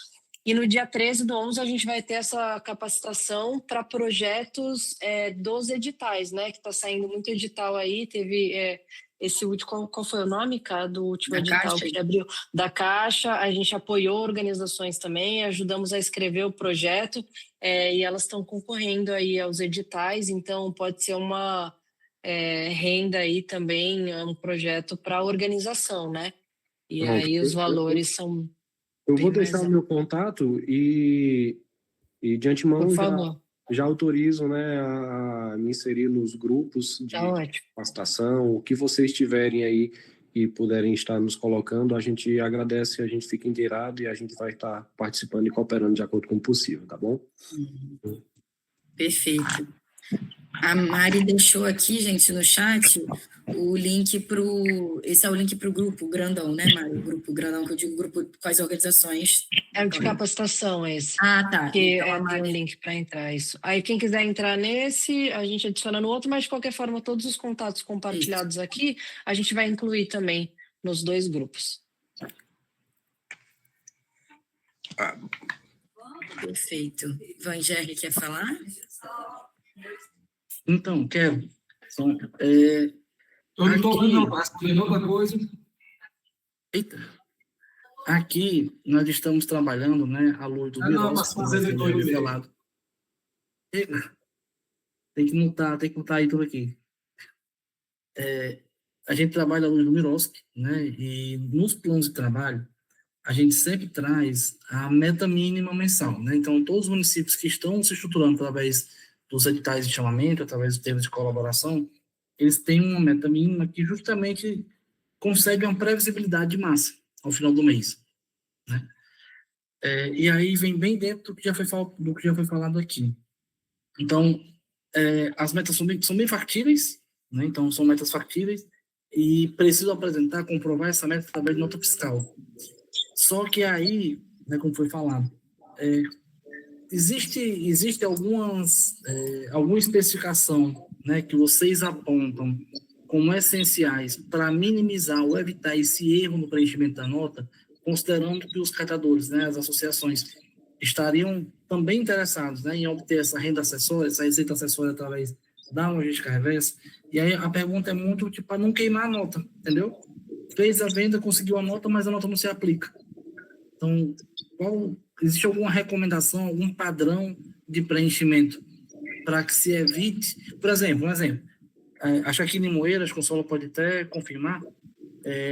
E no dia 13/11 a gente vai ter essa capacitação para projetos dos editais, né? Que está saindo muito edital aí, teve esse último, qual foi o nome, cara, do último edital que abriu? Da Caixa, a gente apoiou organizações também, ajudamos a escrever o projeto, e elas estão concorrendo aí aos editais, então pode ser uma renda aí também, um projeto para a organização, né? E aí os valores são... Eu vou deixar o meu contato e de antemão já autorizo, né, a me inserir nos grupos de capacitação. O que vocês tiverem aí e puderem estar nos colocando, a gente agradece, a gente fica inteirado e a gente vai estar participando e cooperando de acordo com o possível, tá bom? Perfeito. A Mari deixou aqui, gente, no chat, o link esse é o link para o grupo grandão, né, Mari? O grupo grandão, que eu digo grupo com as organizações. É o de capacitação esse. Ah, tá. Que então, tem um link para entrar, isso. Aí quem quiser entrar nesse, a gente adiciona no outro, mas de qualquer forma, todos os contatos compartilhados aqui, a gente vai incluir também nos dois grupos. Perfeito. Vangerle quer falar? Então, quero. Eu não estou ouvindo, outra coisa. Eita. Aqui, nós estamos trabalhando, né, à luz do Mirosque. Tem que mutar aí tudo aqui. A gente trabalha à luz do Mirosque, né, e nos planos de trabalho, a gente sempre traz a meta mínima mensal, né? Então, todos os municípios que estão se estruturando através dos editais de chamamento, através dos termos de colaboração, eles têm uma meta mínima que justamente consegue uma previsibilidade de massa ao final do mês, né? E aí vem bem dentro do que já foi falado aqui. Então, as metas são bem factíveis, né? Então, são metas factíveis e preciso comprovar essa meta através de nota fiscal. Só que aí, né, como foi falado, existe alguma especificação, né, que vocês apontam como essenciais para minimizar ou evitar esse erro no preenchimento da nota, considerando que os catadores, né, as associações, estariam também interessados, né, em obter essa renda acessória, essa receita acessória através da logística reversa. E aí a pergunta é muito para não queimar a nota, entendeu? Fez a venda, conseguiu a nota, mas a nota não se aplica. Então, existe alguma recomendação, algum padrão de preenchimento para que se evite? Por exemplo, acho que aqui em Limoeiro, a Consola pode até confirmar,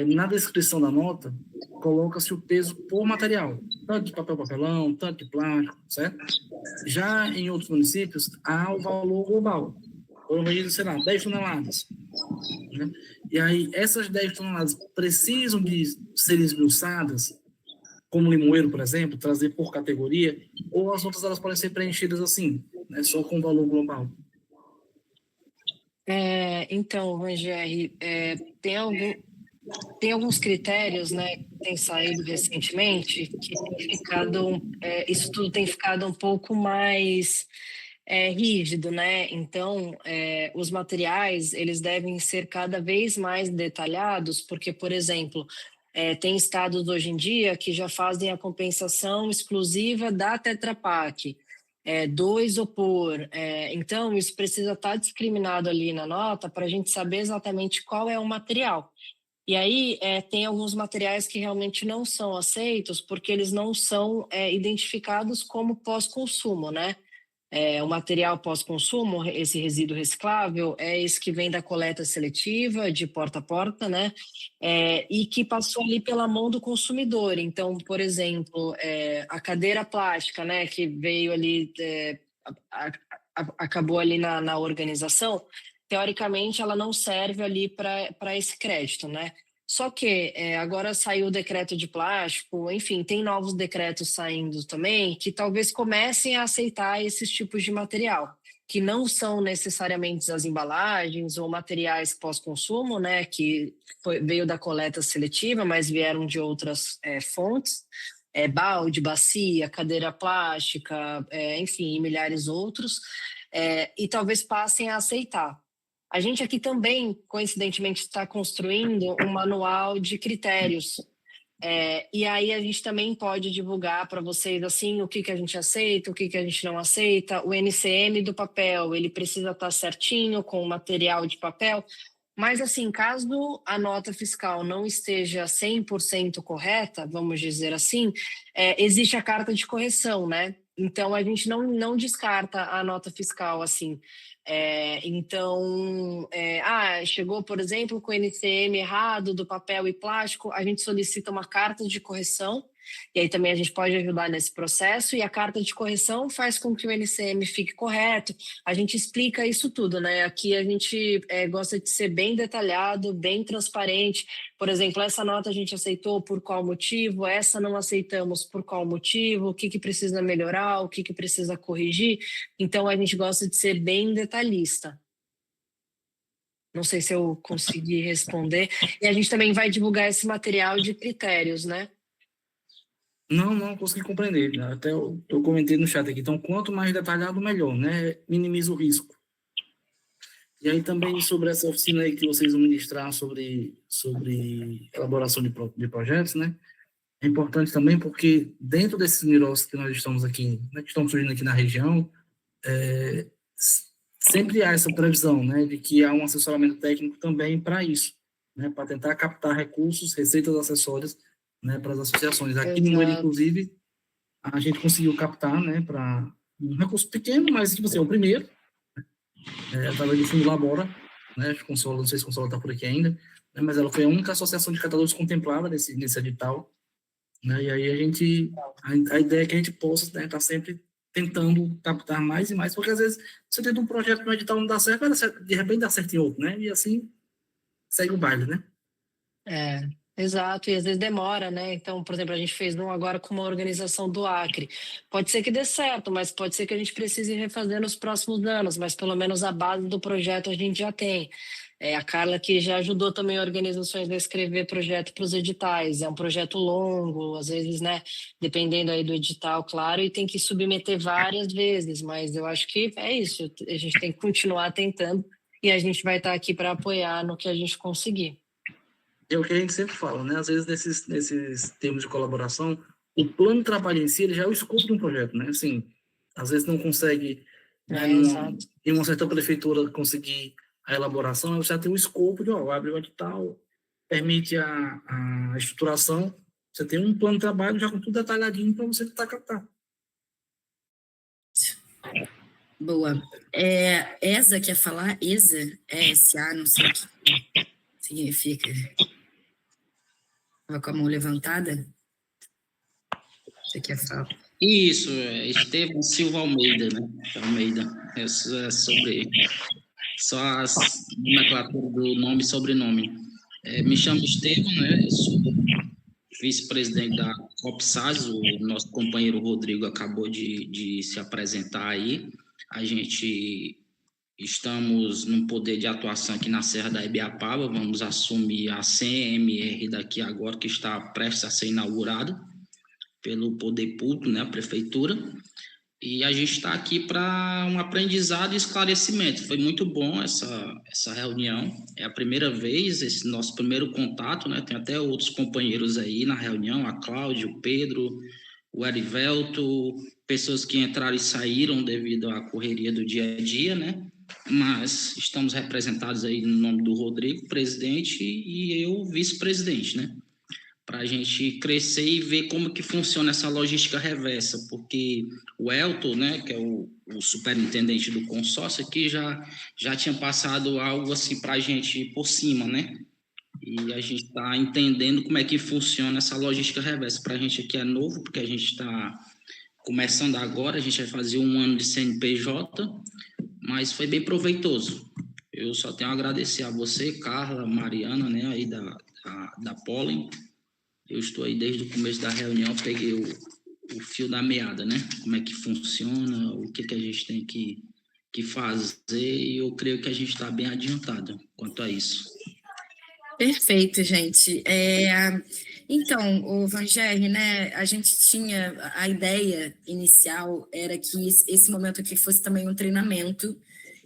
na descrição da nota, coloca-se o peso por material, tanto de papelão, tanto de plástico, certo? Já em outros municípios, há o valor global, por exemplo, sei lá, 10 toneladas. Né? E aí, essas 10 toneladas precisam de ser esmiuçadas, como Limoeiro, por exemplo, trazer por categoria, ou as outras elas podem ser preenchidas assim, né, só com valor global? Então, Vangerle, tem alguns critérios, né, que têm saído recentemente, que tem ficado, isso tudo tem ficado um pouco mais rígido, né? Então, os materiais, eles devem ser cada vez mais detalhados, porque, por exemplo, tem estados hoje em dia que já fazem a compensação exclusiva da Tetra Pak, do isopor. Então, isso precisa estar discriminado ali na nota para a gente saber exatamente qual é o material. E aí, tem alguns materiais que realmente não são aceitos porque eles não são identificados como pós-consumo, né? O material pós-consumo, esse resíduo reciclável, é esse que vem da coleta seletiva, de porta a porta, né? E que passou ali pela mão do consumidor. Então, por exemplo, a cadeira plástica, né, que veio ali, acabou ali na organização, teoricamente ela não serve ali para esse crédito, né? Só que agora saiu o decreto de plástico, enfim, tem novos decretos saindo também que talvez comecem a aceitar esses tipos de material, que não são necessariamente as embalagens ou materiais pós-consumo, né, que veio da coleta seletiva, mas vieram de outras fontes, balde, bacia, cadeira plástica, enfim, e milhares outros, e talvez passem a aceitar. A gente aqui também, coincidentemente, está construindo um manual de critérios. E aí a gente também pode divulgar para vocês assim, o que a gente aceita, o que a gente não aceita. O NCM do papel, ele precisa estar certinho com o material de papel. Mas, assim, caso a nota fiscal não esteja 100% correta, vamos dizer assim, existe a carta de correção, né? Então, a gente não descarta a nota fiscal assim. Então, chegou, por exemplo, com o NCM errado do papel e plástico, a gente solicita uma carta de correção, e aí também a gente pode ajudar nesse processo, e a carta de correção faz com que o NCM fique correto, a gente explica isso tudo, né? Aqui a gente gosta de ser bem detalhado, bem transparente. Por exemplo, essa nota a gente aceitou por qual motivo, essa não aceitamos por qual motivo, o que precisa melhorar, o que precisa corrigir. Então, a gente gosta de ser bem detalhista. Não sei se eu consegui responder. E a gente também vai divulgar esse material de critérios, né? Não consegui compreender, né? Até eu comentei no chat aqui. Então, quanto mais detalhado, melhor, né? Minimiza o risco. E aí também sobre essa oficina aí que vocês vão ministrar sobre elaboração de projetos, né? É importante também porque dentro desses negócios que nós estamos aqui, né, que estão surgindo aqui na região, sempre há essa previsão, né, de que há um assessoramento técnico também para isso, né, para tentar captar recursos, receitas acessórias, né, para as associações. Aqui no Moeiro, inclusive, a gente conseguiu captar, né, para um recurso pequeno, mas tipo assim, é o primeiro, através do Fundo Labora, né, Consola, não sei se Consola está por aqui ainda, né, mas ela foi a única associação de catadores contemplada nesse edital, né, e aí a ideia é que a gente possa, né, estar sempre tentando captar mais e mais, porque às vezes você tenta um projeto no edital não dá certo, vai dar certo, de repente dá certo em outro, né, e assim segue o baile, né. Exato, e às vezes demora, né? Então, por exemplo, a gente fez um agora com uma organização do Acre. Pode ser que dê certo, mas pode ser que a gente precise refazer nos próximos anos, mas pelo menos a base do projeto a gente já tem. A Carla que já ajudou também organizações a escrever projeto para os editais. É um projeto longo, às vezes, né? Dependendo aí do edital, claro, e tem que submeter várias vezes, mas eu acho que é isso. A gente tem que continuar tentando e a gente vai estar aqui para apoiar no que a gente conseguir. É o que a gente sempre fala, né? Às vezes, nesses termos de colaboração, o plano de trabalho em si ele já é o escopo de um projeto, né? Assim, às vezes não consegue, né, em uma certa prefeitura, conseguir a elaboração, você já tem o escopo de, abre o edital, permite a estruturação, você tem um plano de trabalho já com tudo detalhadinho para você tentar captar. Boa. ESA quer falar? ESA? ESA, não sei o que significa. Estava com a mão levantada? Você quer falar? Isso, Estevam Silva Almeida, né? Almeida. É sobre só as nomenclatura do nome e sobrenome. Me chamo Estevam, né? Eu sou vice-presidente da COPSAS, o nosso companheiro Rodrigo acabou de se apresentar aí. A gente estamos no poder de atuação aqui na Serra da Ibiapaba, vamos assumir a CMR daqui agora, que está prestes a ser inaugurada pelo poder público, né, a prefeitura, E a gente está aqui para um aprendizado e esclarecimento. Foi muito bom essa reunião. É a primeira vez, esse nosso primeiro contato, né? Tem até outros companheiros aí na reunião, a Cláudia, o Pedro, o Erivelto, pessoas que entraram e saíram devido à correria do dia a dia, né? Mas estamos representados aí no nome do Rodrigo, presidente, e eu, vice-presidente, né? Para a gente crescer e ver como que funciona essa logística reversa, porque o Elton, né, que é o superintendente do consórcio aqui, já tinha passado algo assim para a gente por cima, né? E a gente está entendendo como é que funciona essa logística reversa. Para a gente aqui é novo, porque a gente está começando agora, a gente vai fazer 1 ano de CNPJ, mas foi bem proveitoso. Eu só tenho a agradecer a você, Carla, Mariana, né, aí da Pollen. Eu estou aí desde o começo da reunião, peguei o fio da meada, né? Como é que funciona, o que a gente tem que fazer, e eu creio que a gente está bem adiantado quanto a isso. Perfeito, gente. Então, o Vangerre, né, a gente tinha, a ideia inicial era que esse momento aqui fosse também um treinamento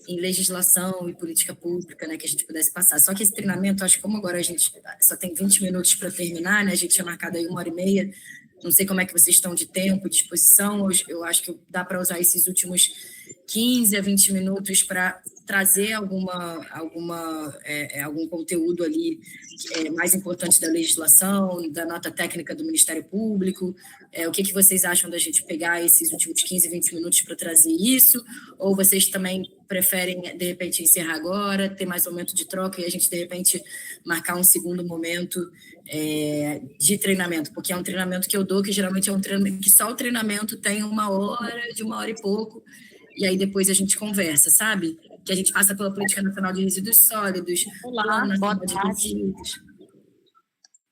em legislação e política pública, né, que a gente pudesse passar. Só que esse treinamento, acho que como agora a gente só tem 20 minutos para terminar, né, a gente tinha marcado aí 1h30, não sei como é que vocês estão de tempo, disposição, eu acho que dá para usar esses últimos 15 a 20 minutos para trazer algum conteúdo ali mais importante da legislação, da nota técnica do Ministério Público. O que vocês acham da gente pegar esses últimos 15, 20 minutos para trazer isso? Ou vocês também preferem, de repente, encerrar agora, ter mais um momento de troca e a gente, de repente, marcar um segundo momento de treinamento? Porque é um treinamento que eu dou, que geralmente é um treinamento que só o treinamento tem 1 hora, de 1 hora e pouco, e aí depois a gente conversa, sabe? Que a gente passa pela Política Nacional de Resíduos Sólidos. Olá, boa tarde.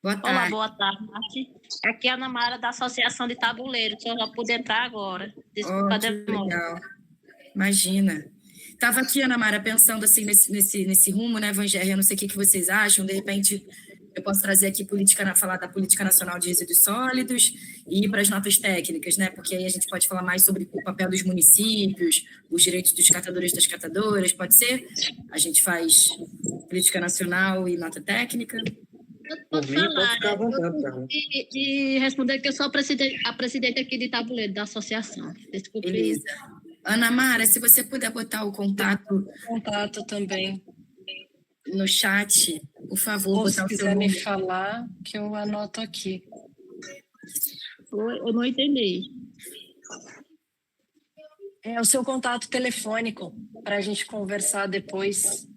Boa tarde. Olá, boa tarde. Aqui é a Ana Mara, da Associação de Tabuleiro. Só já pude entrar agora. Desculpa a demora. Legal. Imagina. Estava aqui, Ana Mara, pensando assim nesse rumo, né, Vangerre? Eu não sei o que vocês acham. De repente, eu posso trazer aqui falar da Política Nacional de Resíduos Sólidos e ir para as notas técnicas, né? Porque aí a gente pode falar mais sobre o papel dos municípios, os direitos dos catadores e das catadoras, pode ser? A gente faz Política Nacional e nota técnica? Pode falar. E responder que eu sou a presidente aqui de Tabuleiro, da associação. Desculpe. Beleza. Ana Mara, se você puder botar o contato também no chat, por favor. Ou se quiser me falar, que eu anoto aqui. Eu não entendi. É o seu contato telefônico, para a gente conversar depois.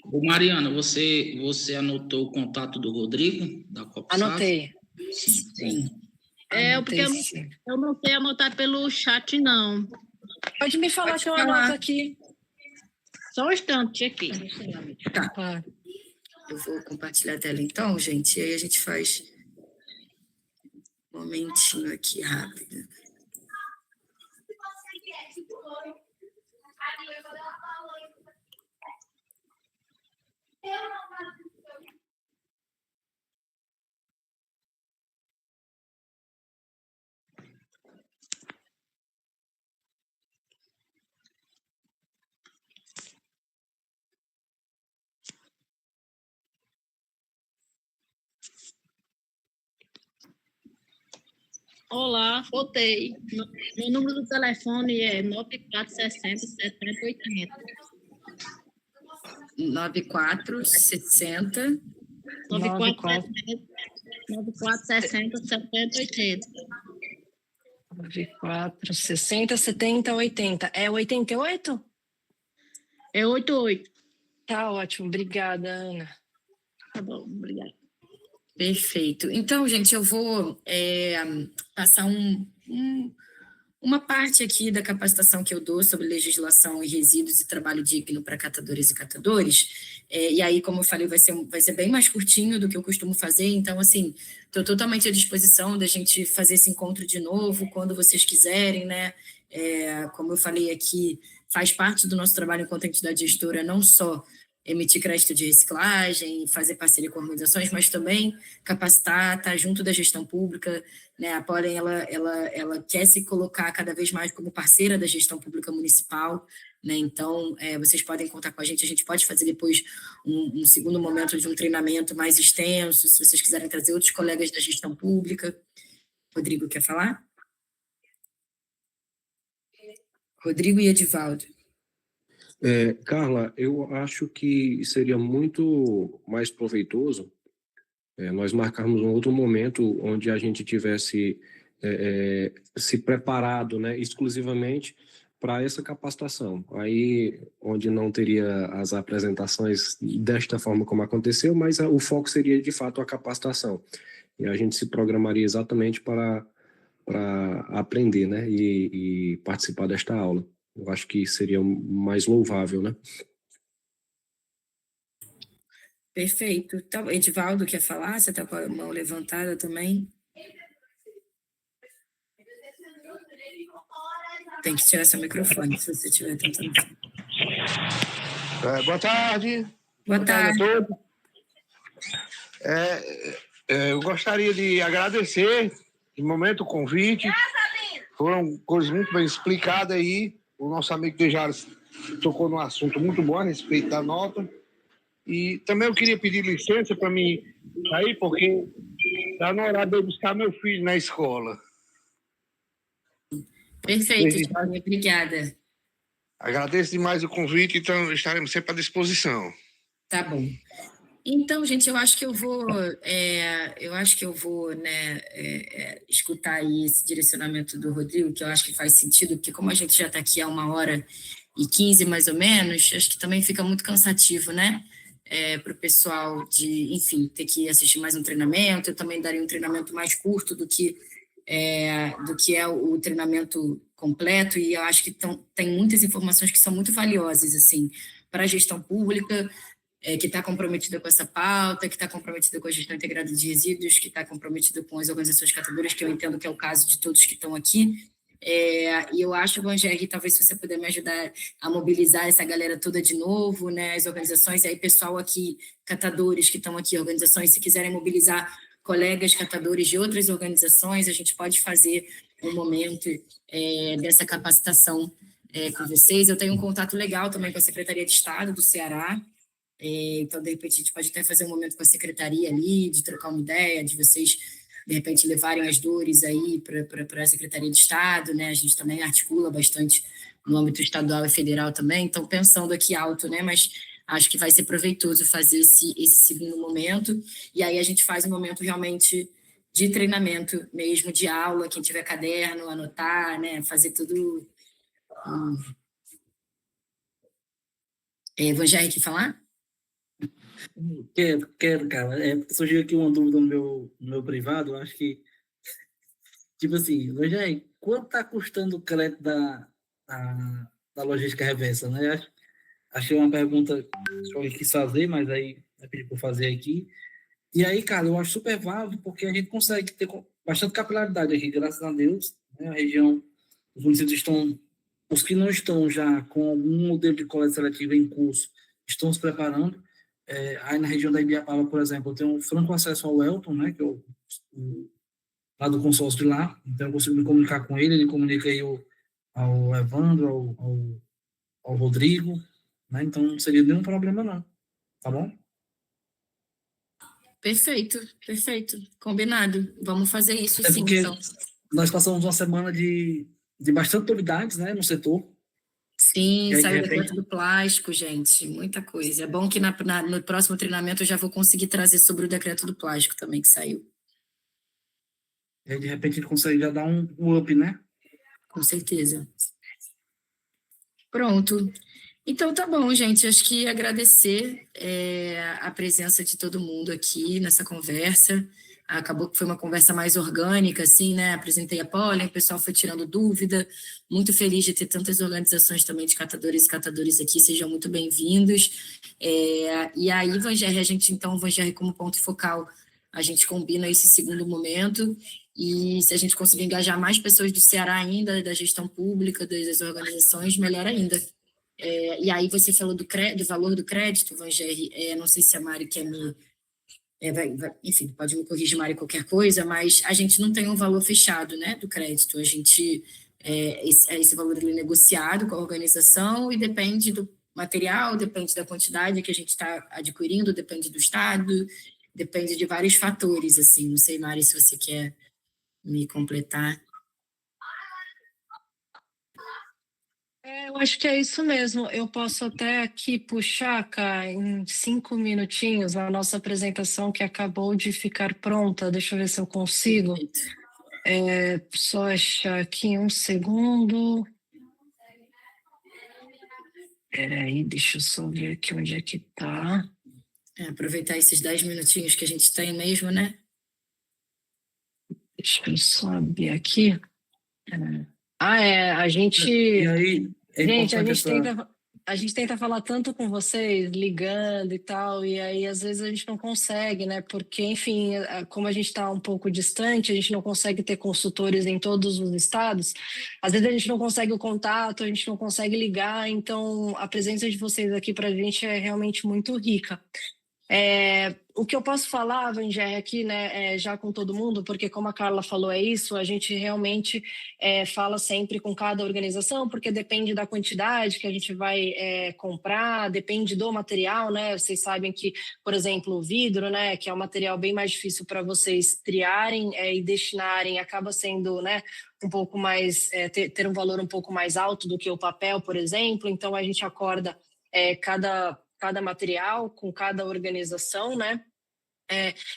Ô, Mariana, você anotou o contato do Rodrigo, da Copsaf? Anotei. Sim. Porque eu não sei anotar pelo chat, não. Pode me falar que eu anoto aqui. Só um instante aqui. Tá. Eu vou compartilhar a tela então, gente, e aí a gente faz um momentinho aqui rápido. Olá, voltei. Meu número do telefone é 9460-7080. 9460 9460-7080. 9460 70 80. É 88? É 88. Tá ótimo. Obrigada, Ana. Tá bom, obrigada. Perfeito. Então, gente, eu vou passar uma parte aqui da capacitação que eu dou sobre legislação e resíduos e trabalho digno para catadoras e catadores. E aí, como eu falei, vai ser bem mais curtinho do que eu costumo fazer. Então, assim, estou totalmente à disposição da gente fazer esse encontro de novo, quando vocês quiserem, né? Como eu falei aqui, faz parte do nosso trabalho enquanto entidade gestora, não só emitir crédito de reciclagem, fazer parceria com organizações, mas também capacitar, estar junto da gestão pública, né? A Pollen, ela quer se colocar cada vez mais como parceira da gestão pública municipal, né? Então, vocês podem contar com a gente pode fazer depois um segundo momento de um treinamento mais extenso, se vocês quiserem trazer outros colegas da gestão pública. Rodrigo, quer falar? Rodrigo e Edivaldo. Carla, eu acho que seria muito mais proveitoso nós marcarmos um outro momento onde a gente tivesse se preparado, né, exclusivamente para essa capacitação. Aí, onde não teria as apresentações desta forma como aconteceu, mas o foco seria, de fato, a capacitação. E a gente se programaria exatamente para aprender, né, e participar desta aula. Eu acho que seria mais louvável, né? Perfeito. Então, Edivaldo quer falar? Você está com a mão levantada também? Tem que tirar seu microfone, se você estiver tentando. Boa tarde. Boa tarde. A todos. Eu gostaria de agradecer, de momento, o convite. Foram coisas muito bem explicadas aí. O nosso amigo Dejares tocou num assunto muito bom a respeito da nota. E também eu queria pedir licença para mim sair, porque está na hora de eu buscar meu filho na escola. Perfeito, Edivaldo, obrigada. Agradeço demais o convite, então estaremos sempre à disposição. Tá bom. Então, gente, eu acho que eu vou, né, escutar aí esse direcionamento do Rodrigo, que eu acho que faz sentido, porque como a gente já está aqui há 1h15 mais ou menos, acho que também fica muito cansativo, né, para o pessoal enfim, ter que assistir mais um treinamento. Eu também daria um treinamento mais curto do que é o treinamento completo, e eu acho que tem muitas informações que são muito valiosas, assim, para a gestão pública, que está comprometida com essa pauta, que está comprometida com a gestão integrada de resíduos, que está comprometida com as organizações catadoras, que eu entendo que é o caso de todos que estão aqui. E eu acho, Vangerri, talvez se você puder me ajudar a mobilizar essa galera toda de novo, né, as organizações, e aí pessoal aqui, catadores que estão aqui, organizações, se quiserem mobilizar colegas catadores de outras organizações, a gente pode fazer um momento dessa capacitação com vocês. Eu tenho um contato legal também com a Secretaria de Estado do Ceará, então, de repente, a gente pode até fazer um momento com a secretaria ali, de trocar uma ideia, de vocês, de repente, levarem as dores aí para a Secretaria de Estado, né? A gente também articula bastante no âmbito estadual e federal também, então, pensando aqui alto, né? Mas acho que vai ser proveitoso fazer esse segundo momento, e aí a gente faz um momento realmente de treinamento mesmo, de aula, quem tiver caderno, anotar, né? Fazer tudo. Vangerri, quer falar? Quero, cara. Surgiu aqui uma dúvida no meu privado, acho que, tipo assim, Vangerri, quanto está custando o crédito da logística reversa, né? Achei uma pergunta que eu quis fazer, mas aí eu pedi para fazer aqui. E aí, cara, eu acho super válido, porque a gente consegue ter bastante capilaridade aqui, graças a Deus, né? A região, os municípios estão, os que não estão já com algum modelo de coleta seletiva em curso, estão se preparando. Aí na região da Ibiapaba, por exemplo, eu tenho um franco acesso ao Elton, né, que é lá do consórcio de lá, então eu consigo me comunicar com ele comunica aí ao Evandro, ao Rodrigo, né, então não seria nenhum problema não, tá bom? Perfeito, combinado, vamos fazer isso sim, então. Nós passamos uma semana de bastante novidades, né, no setor. Sim, saiu o decreto do plástico, gente, muita coisa. É bom que no próximo treinamento eu já vou conseguir trazer sobre o decreto do plástico também, que saiu. E aí, de repente, ele consegue já dar um up, né? Com certeza. Pronto. Então, tá bom, gente. Acho que agradecer a presença de todo mundo aqui nessa conversa. Acabou que foi uma conversa mais orgânica, assim, né? Apresentei a Pollen, o pessoal foi tirando dúvida. Muito feliz de ter tantas organizações também de catadores e catadores aqui. Sejam muito bem-vindos. E aí, Vangerri, Vangerri como ponto focal, a gente combina esse segundo momento. E se a gente conseguir engajar mais pessoas do Ceará ainda, da gestão pública, das organizações, melhor ainda. E aí você falou do valor do crédito, Vangerri, não sei se a Mari quer me... enfim, pode me corrigir, Mari, qualquer coisa, mas a gente não tem um valor fechado, né, do crédito. A gente... esse valor ele é negociado com a organização e depende do material, depende da quantidade que a gente está adquirindo, depende do estado, depende de vários fatores, assim. Não sei, Mari, se você quer me completar. Eu acho que é isso mesmo. Eu posso até aqui puxar, Cá, em 5 minutinhos, a nossa apresentação que acabou de ficar pronta. Deixa eu ver se eu consigo. Só achar aqui um segundo. Peraí, deixa eu só ver aqui onde é que tá. Aproveitar esses 10 minutinhos que a gente tem mesmo, né? Deixa eu só abrir aqui. A gente... E aí, Gente, a gente tenta falar tanto com vocês, ligando e tal, e aí às vezes a gente não consegue, né? Porque, enfim, como a gente está um pouco distante, a gente não consegue ter consultores em todos os estados, às vezes a gente não consegue o contato, a gente não consegue ligar, então a presença de vocês aqui para a gente é realmente muito rica. O que eu posso falar, Vangerri, aqui, né, já com todo mundo, porque como a Carla falou, é isso, a gente realmente fala sempre com cada organização, porque depende da quantidade que a gente vai comprar, depende do material, né, vocês sabem que, por exemplo, o vidro, né, que é um material bem mais difícil para vocês triarem e destinarem, acaba sendo, né, um pouco mais, ter um valor um pouco mais alto do que o papel, por exemplo, então a gente acorda cada material com cada organização, né?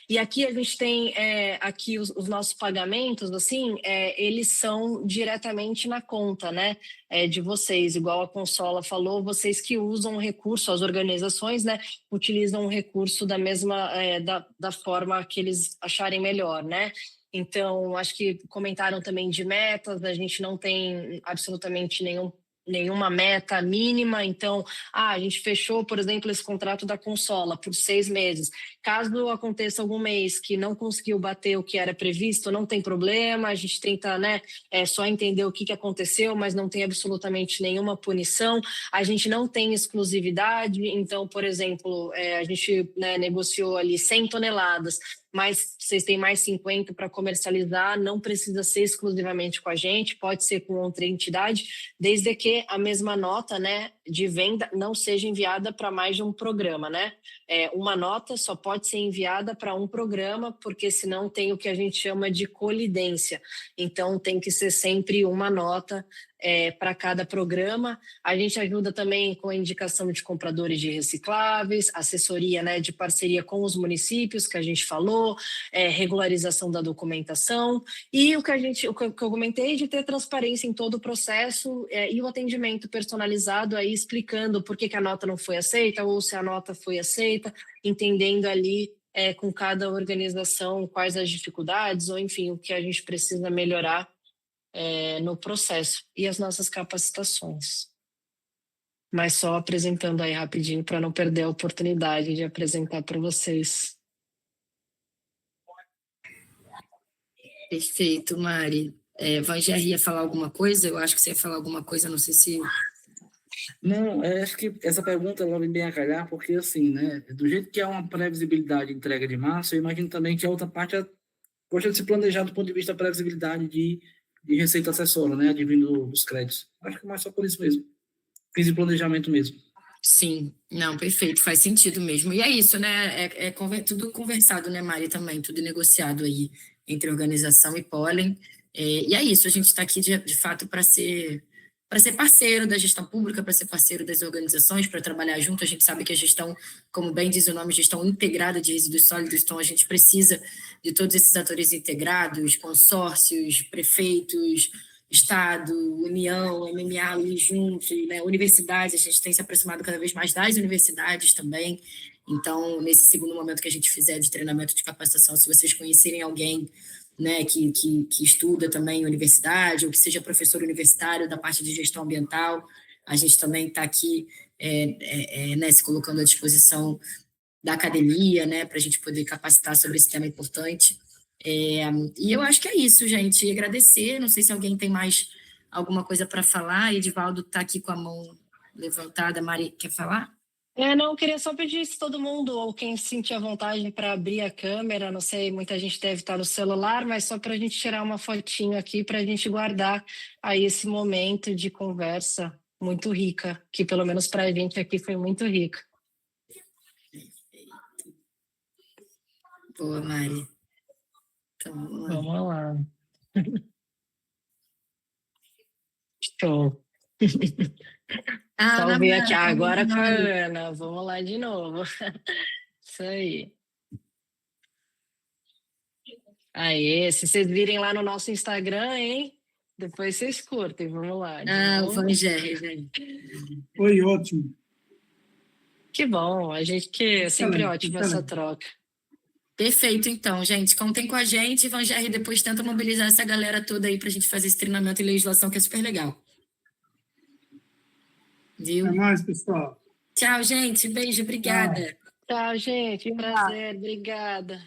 E aqui a gente tem aqui os nossos pagamentos, assim, eles são diretamente na conta, né? De vocês, igual a Consola falou, vocês que usam o recurso, as organizações, né? Utilizam o recurso da mesma, da forma que eles acharem melhor, né? Então, acho que comentaram também de metas, a gente não tem absolutamente nenhuma meta mínima, então, a gente fechou, por exemplo, esse contrato da Consola por 6 meses. Caso aconteça algum mês que não conseguiu bater o que era previsto, não tem problema, a gente tenta, né, só entender o que aconteceu, mas não tem absolutamente nenhuma punição. A gente não tem exclusividade, então, por exemplo, a gente, né, negociou ali 100 toneladas, mas vocês têm mais 50 para comercializar, não precisa ser exclusivamente com a gente, pode ser com outra entidade, desde que a mesma nota, né, de venda não seja enviada para mais de um programa, né? Uma nota só pode ser enviada para um programa, porque senão tem o que a gente chama de colidência. Então, tem que ser sempre uma nota para cada programa. A gente ajuda também com a indicação de compradores de recicláveis, assessoria, né, de parceria com os municípios, que a gente falou, regularização da documentação, e o que eu comentei de ter transparência em todo o processo e o atendimento personalizado, aí explicando por que a nota não foi aceita ou se a nota foi aceita, entendendo ali com cada organização quais as dificuldades ou, enfim, o que a gente precisa melhorar no processo e as nossas capacitações. Mas só apresentando aí rapidinho para não perder a oportunidade de apresentar para vocês. Perfeito, Mari. Vangerri ia falar alguma coisa? Eu acho que você ia falar alguma coisa, não sei se... Não, acho que essa pergunta ela vem bem a calhar, porque assim, né, do jeito que há uma previsibilidade de entrega de massa, eu imagino também que a outra parte gosta de se planejar do ponto de vista da previsibilidade de receita acessória, né, advindo dos créditos. Acho que é mais só por isso mesmo. Fiz de planejamento mesmo. Sim, não, perfeito, faz sentido mesmo. E é isso, né, tudo conversado, né, Mari, também, tudo negociado aí entre organização e pólen. E é isso, a gente está aqui de fato para ser parceiro da gestão pública, para ser parceiro das organizações, para trabalhar junto. A gente sabe que a gestão, como bem diz o nome, gestão integrada de resíduos sólidos, então a gente precisa de todos esses atores integrados, consórcios, prefeitos, Estado, União, MMA ali juntos, né? Universidades, a gente tem se aproximado cada vez mais das universidades também. Então, nesse segundo momento que a gente fizer de treinamento de capacitação, se vocês conhecerem alguém, né, que estuda também em universidade, ou que seja professor universitário da parte de gestão ambiental, a gente também está aqui né, se colocando à disposição da academia, né, para a gente poder capacitar sobre esse tema importante. E eu acho que é isso, gente. Agradecer, não sei se alguém tem mais alguma coisa para falar. Edivaldo está aqui com a mão levantada. Mari, quer falar? Não, eu queria só pedir se todo mundo, ou quem sentir a vontade para abrir a câmera, não sei, muita gente deve estar no celular, mas só para a gente tirar uma fotinho aqui, para a gente guardar aí esse momento de conversa muito rica, que pelo menos para a gente aqui foi muito rica. Boa, Mari. Então, vamos lá. Show. Salve aqui agora com a Ana. Vamos lá de novo. Isso aí. Aí, se vocês virem lá no nosso Instagram, hein? Depois vocês curtem. Vamos lá. O Vangerry, gente. Foi ótimo. Que bom. A gente que é sempre ótimo essa troca. Perfeito, então, gente. Contem com a gente. Vangerry depois tenta mobilizar essa galera toda aí para a gente fazer esse treinamento em legislação, que é super legal. Viu? Até mais, pessoal. Tchau, gente. Beijo. Obrigada. Tchau, gente. Um prazer. Obrigada.